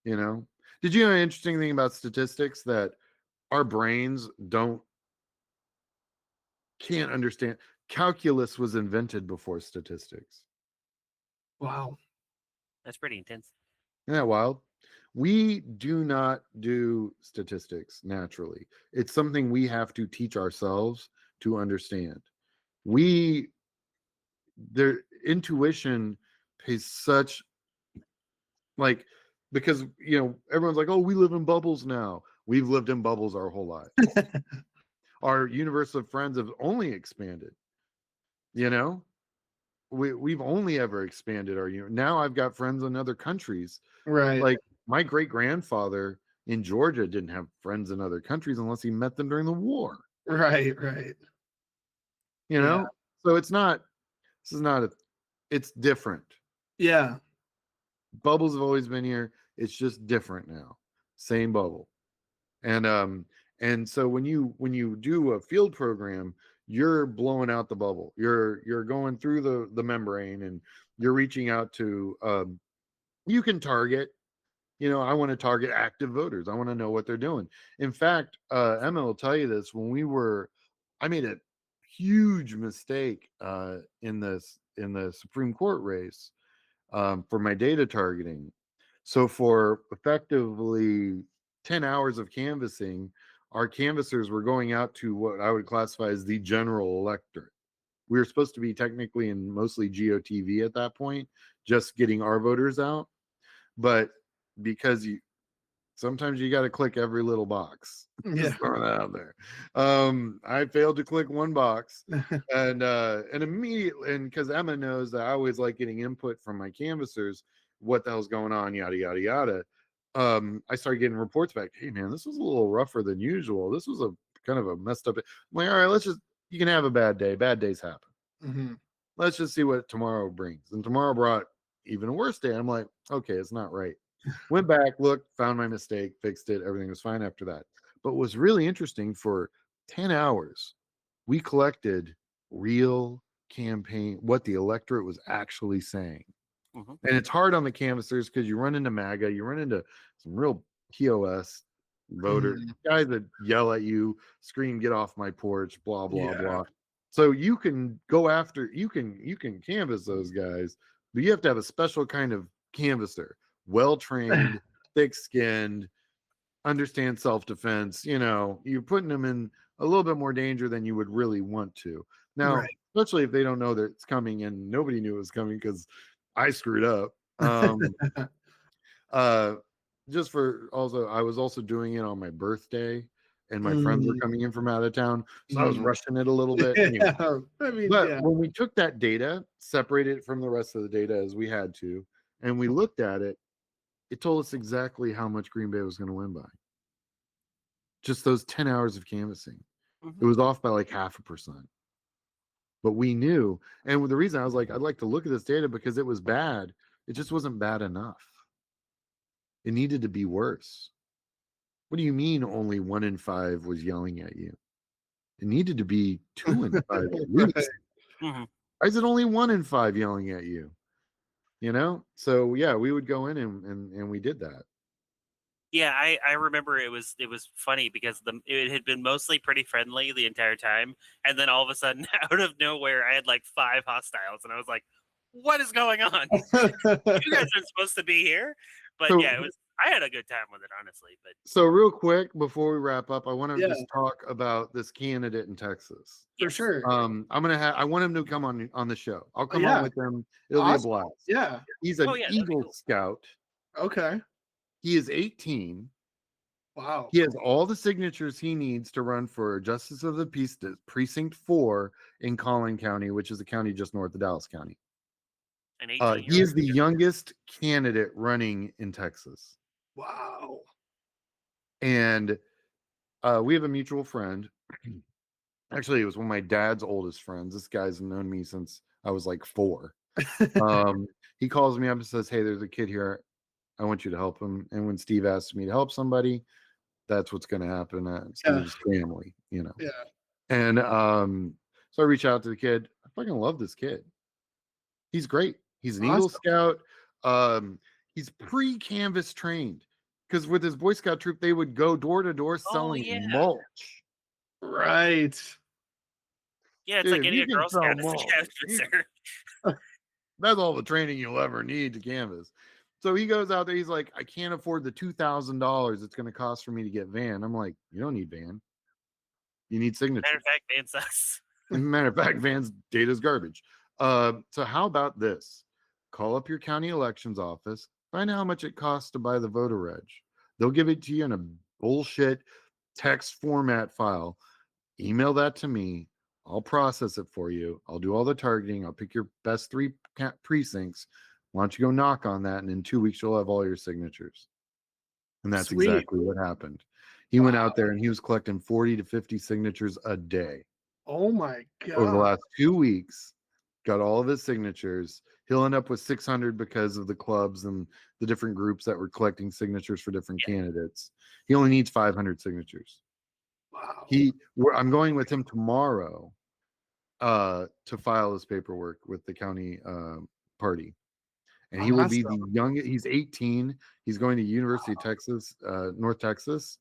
Speaker 10: You know, did you know an interesting thing about statistics that our brains don't can't understand. Calculus was invented before statistics.
Speaker 8: Wow.
Speaker 11: That's pretty intense.
Speaker 10: Isn't that wild? We do not do statistics naturally. It's something we have to teach ourselves to understand. Their intuition pays such, like, because everyone's like, oh, we live in bubbles now. We've lived in bubbles our whole life. Our universe of friends have only expanded. We've only ever expanded our universe. Now I've got friends in other countries.
Speaker 8: Right.
Speaker 10: Like my great grandfather in Georgia didn't have friends in other countries unless he met them during the war.
Speaker 8: Right.
Speaker 10: So it's different.
Speaker 8: Yeah.
Speaker 10: Bubbles have always been here. It's just different now. Same bubble. And so when you do a field program, you're blowing out the bubble. You're going through the membrane, and you're reaching out to you can target. I want to target active voters. I want to know what they're doing. In fact, Emma will tell you this. I made a huge mistake in the Supreme Court race for my data targeting. So for effectively 10 hours of canvassing, our canvassers were going out to what I would classify as the general electorate. We were supposed to be technically in mostly GOTV at that point, just getting our voters out. But because sometimes you got to click every little box. Just throwing that out there. I failed to click one box, and immediately, and because Emma knows that I always like getting input from my canvassers, what the hell's going on, yada yada yada. I started getting reports back. Hey man, this was a little rougher than usual. This was a kind of a messed up. I'm like, all right, you can have a bad day. Bad days happen.
Speaker 8: Mm-hmm.
Speaker 10: Let's just see what tomorrow brings. And tomorrow brought even a worse day. I'm like, okay, it's not right. Went back, looked, found my mistake, fixed it. Everything was fine after that. But what was really interesting, for 10 hours, we collected real campaign, what the electorate was actually saying.
Speaker 11: Mm-hmm.
Speaker 10: And it's hard on the canvassers because you run into MAGA, you run into some real POS voters, guys that yell at you, scream, get off my porch, blah, blah, blah. So you can go after, you can canvass those guys, but you have to have a special kind of canvasser, well-trained, thick-skinned, understand self-defense. You're putting them in a little bit more danger than you would really want to. Now, especially if they don't know that it's coming, and nobody knew it was coming because I screwed up. Just for also, I was also doing it on my birthday, and my friends were coming in from out of town, so I was rushing it a little bit. Anyway. When we took that data, separated it from the rest of the data as we had to, and we looked at it, it told us exactly how much Green Bay was going to win by. Just those 10 hours of canvassing. It was off by like 0.5%. But we knew. And the reason I was like, I'd like to look at this data because it was bad. It just wasn't bad enough. It needed to be worse. What do you mean only 1 in 5 was yelling at you? It needed to be 2 in 5 at least. Why is it only 1 in 5 yelling at you? So yeah, we would go in and we did that.
Speaker 11: Yeah, I remember it was funny because it had been mostly pretty friendly the entire time, and then all of a sudden, out of nowhere, I had like 5 hostiles, and I was like, "What is going on? You guys aren't supposed to be here." But
Speaker 10: So,
Speaker 11: yeah, I had a good time with it, honestly. But
Speaker 10: so real quick before we wrap up, I want to just talk about this candidate in Texas.
Speaker 8: For sure.
Speaker 10: I want him to come on the show. I'll come on with him. It'll be a blast.
Speaker 8: Yeah.
Speaker 10: He's an Eagle Scout.
Speaker 8: Okay.
Speaker 10: He is 18.
Speaker 8: Wow.
Speaker 10: He has all the signatures he needs to run for Justice of the Peace, Precinct 4 in Collin County, which is a county just north of Dallas County. He is the youngest candidate running in Texas.
Speaker 8: Wow.
Speaker 10: And we have a mutual friend. Actually, it was one of my dad's oldest friends. This guy's known me since I was like 4. He calls me up and says, hey, there's a kid here. I want you to help him. And when Steve asks me to help somebody, that's what's going to happen. Steve's family, Yeah. And so I reach out to the kid. I fucking love this kid. He's great. He's an Eagle Scout. He's pre-canvas trained, because with his Boy Scout troop, they would go door to door selling mulch.
Speaker 8: Right.
Speaker 11: Yeah, it's
Speaker 10: Dude,
Speaker 11: like getting
Speaker 10: you
Speaker 11: a
Speaker 10: can
Speaker 11: Girl
Speaker 10: throw
Speaker 11: Scout
Speaker 10: 'em
Speaker 11: as a
Speaker 10: all.
Speaker 11: canvasser.
Speaker 10: That's all the training you'll ever need to canvas. So he goes out there. He's like, I can't afford the $2,000 it's going to cost for me to get van. I'm like, you don't need van. You need signature.
Speaker 11: Matter of fact, Van sucks.
Speaker 10: Matter of fact, van's data's garbage. So how about this? Call up your county elections office. Find out how much it costs to buy the voter reg. They'll give it to you in a bullshit text format file. Email that to me. I'll process it for you. I'll do all the targeting. I'll pick your best 3 precincts. Why don't you go knock on that? And in 2 weeks, you'll have all your signatures. And that's
Speaker 8: Sweet.
Speaker 10: exactly what happened. He went out there and he was collecting 40 to 50 signatures a day.
Speaker 8: Oh my God.
Speaker 10: Over the last 2 weeks, got all of his signatures. He'll end up with 600 because of the clubs and the different groups that were collecting signatures for different candidates. He only needs 500 signatures.
Speaker 8: Wow.
Speaker 10: I'm going with him tomorrow to file his paperwork with the county party. And he will be the youngest. He's 18. He's going to University of Texas, North Texas,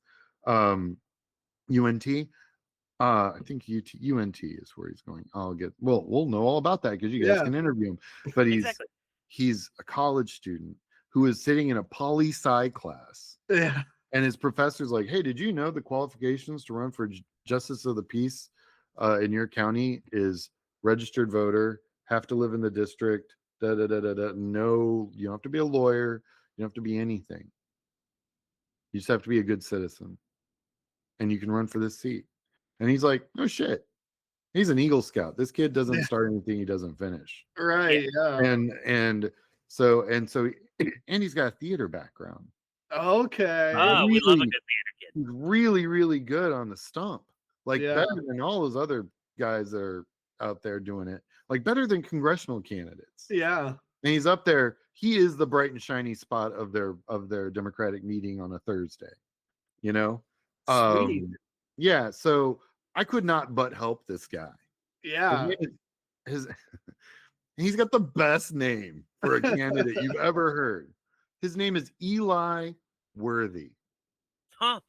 Speaker 10: UNT. I think UNT is where he's going. We'll know all about that because you guys can interview him. But he's a college student who is sitting in a poli-sci class.
Speaker 8: Yeah.
Speaker 10: And his professor's like, hey, did you know the qualifications to run for justice of the peace in your county is registered voter, have to live in the district, No, you don't have to be a lawyer. You don't have to be anything. You just have to be a good citizen. And you can run for this seat. And he's like, no shit. He's an Eagle Scout. This kid doesn't start anything he doesn't finish.
Speaker 8: Right. Yeah.
Speaker 10: And so he's got a theater background.
Speaker 8: Okay.
Speaker 11: Oh, we love a good theater kid.
Speaker 10: He's really, really good on the stump. Like better than all those other guys that are out there doing it. Like better than congressional candidates.
Speaker 8: Yeah.
Speaker 10: And he's up there. He is the bright and shiny spot of their Democratic meeting on a Thursday. You know?
Speaker 8: Sweet.
Speaker 10: Yeah. So I could not but help this guy.
Speaker 8: Yeah.
Speaker 10: He's got the best name for a candidate you've ever heard. His name is Eli Worthy.
Speaker 11: Huh?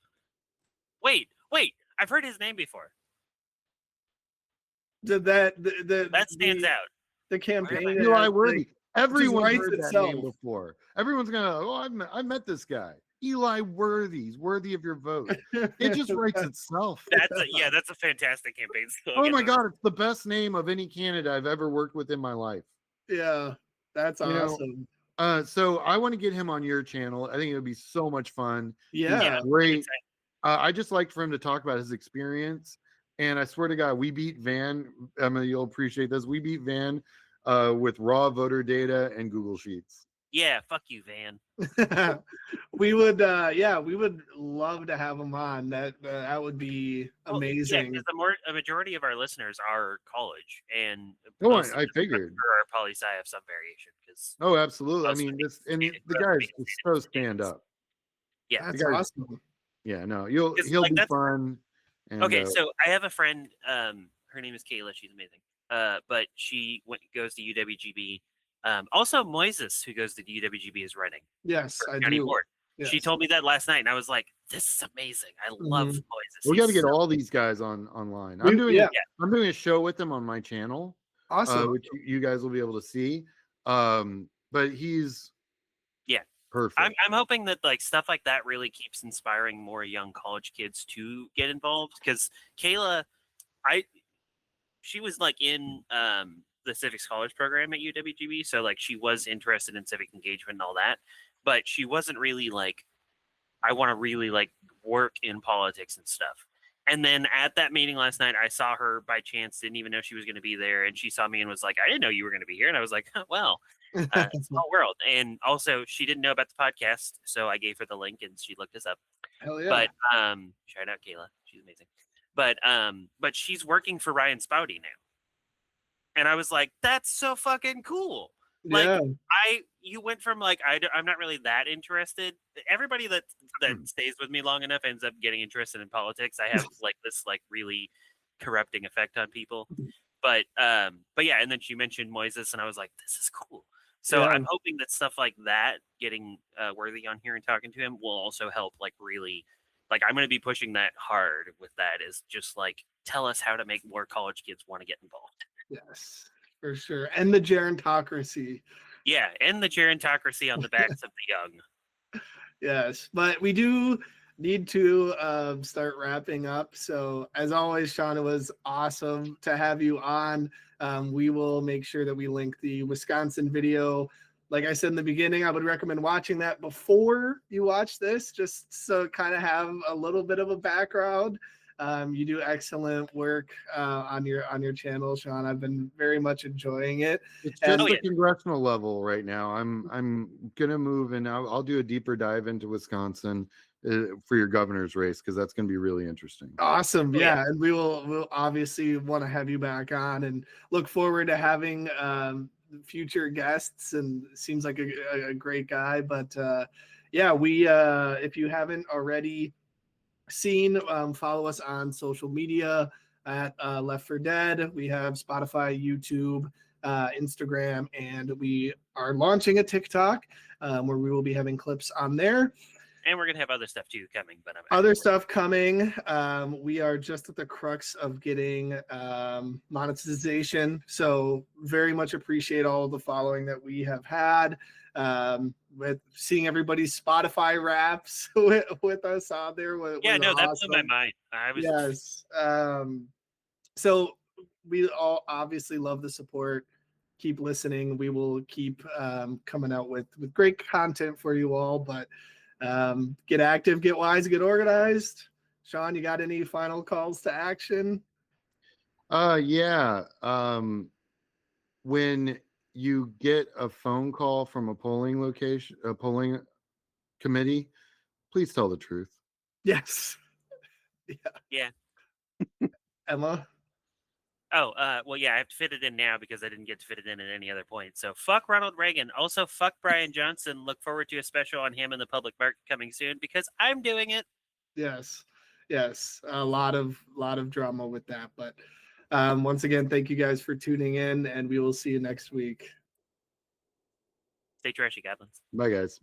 Speaker 11: Wait. I've heard his name before.
Speaker 8: Did that
Speaker 11: stands out?
Speaker 8: The campaign.
Speaker 10: Eli Worthy. Everyone heard
Speaker 8: itself.
Speaker 10: that name before. Everyone's gonna. I met this guy. Eli Worthy. He's worthy of your vote. It just writes itself.
Speaker 11: That's a fantastic campaign slogan.
Speaker 10: Oh my God, it's the best name of any candidate I've ever worked with in my life.
Speaker 8: Yeah, that's awesome.
Speaker 10: So I want to get him on your channel. I think it would be so much fun.
Speaker 8: Yeah,
Speaker 10: he's great. I just like for him to talk about his experience. And I swear to God, we beat Van. Emma, you'll appreciate this. We beat Van with raw voter data and Google Sheets.
Speaker 11: Yeah, fuck you, Van.
Speaker 8: we would love to have him on. That would be amazing.
Speaker 11: Yeah, because a majority of our listeners are college, and
Speaker 10: I figured
Speaker 11: our poli-sci have some variation.
Speaker 10: Oh, absolutely. I mean, the guys is so stand up.
Speaker 11: Yeah,
Speaker 8: that's awesome.
Speaker 10: Yeah, no, he'll be fun. And,
Speaker 11: okay, so I have a friend. Her name is Kayla. She's amazing. But she goes to UWGB. Also, Moises, who goes to UWGB, is running.
Speaker 8: Yes, I
Speaker 11: County
Speaker 8: do.
Speaker 11: Board.
Speaker 8: Yes.
Speaker 11: She told me that last night, and I was like, "This is amazing. I love Moises."
Speaker 10: We got to get all these guys online. I'm doing a show with them on my channel.
Speaker 8: Awesome,
Speaker 10: which you guys will be able to see. But he's perfect.
Speaker 11: I'm hoping that like stuff like that really keeps inspiring more young college kids to get involved. Because Kayla, she was like in the civics college program at UWGB, so like she was interested in civic engagement and all that, but she wasn't really like, I want to really like work in politics and stuff. And then at that meeting last night, I saw her by chance, didn't even know she was going to be there, and she saw me and was like, I didn't know you were going to be here. And I was like, well, small world. And also she didn't know about the podcast, so I gave her the link and she looked us up.
Speaker 8: Hell yeah.
Speaker 11: But shout out Kayla, she's amazing. But she's working for Ryan Spouty now. And I was like, that's so fucking cool. Like, you went from like, I'm not really that interested. Everybody that stays with me long enough ends up getting interested in politics. I have like this like really corrupting effect on people. But yeah, and then she mentioned Moises, and I was like, this is cool. So I'm hoping that stuff like that, getting Worthy on here and talking to him, will also help like really, like I'm going to be pushing that hard with that, is just like tell us how to make more college kids want to get involved.
Speaker 8: Yes, for sure. And the gerontocracy.
Speaker 11: Yeah, and the gerontocracy on the backs of the young.
Speaker 8: Yes, but we do need to start wrapping up. So as always, Sean, it was awesome to have you on. We will make sure that we link the Wisconsin video. Like I said in the beginning, I would recommend watching that before you watch this, just so kind of have a little bit of a background. You do excellent work on your channel, Sean. I've been very much enjoying it.
Speaker 10: It's just the congressional level right now. I'm gonna move, and I'll do a deeper dive into Wisconsin for your governor's race, because that's gonna be really interesting.
Speaker 8: Awesome, yeah, and we'll obviously want to have you back on, and look forward to having future guests. And seems like a great guy. But yeah, we if you haven't already seen, follow us on social media at Left for Dead. We have Spotify, YouTube, Instagram, and we are launching a TikTok where we will be having clips on there.
Speaker 11: And we're gonna have other stuff too coming, but
Speaker 8: Other stuff coming. We are just at the crux of getting monetization, so very much appreciate all of the following that we have had. With seeing everybody's Spotify raps with us on there.
Speaker 11: Yeah, no, that blew my mind. I was
Speaker 8: yes. So we all obviously love the support. Keep listening. We will keep coming out with great content for you all. But get active, get wise, get organized. Sean, you got any final calls to action?
Speaker 10: Yeah. When you get a phone call from a polling location, a polling committee, please tell the truth.
Speaker 8: Yes.
Speaker 11: Yeah.
Speaker 8: Emma?
Speaker 11: Oh, well, yeah, I have to fit it in now because I didn't get to fit it in at any other point. So fuck Ronald Reagan. Also, fuck Brian Johnson. Look forward to a special on him in the public market coming soon because I'm doing it.
Speaker 8: Yes. A lot of drama with that. But once again, thank you guys for tuning in, and we will see you next week.
Speaker 11: Stay trashy, goblins.
Speaker 10: Bye, guys.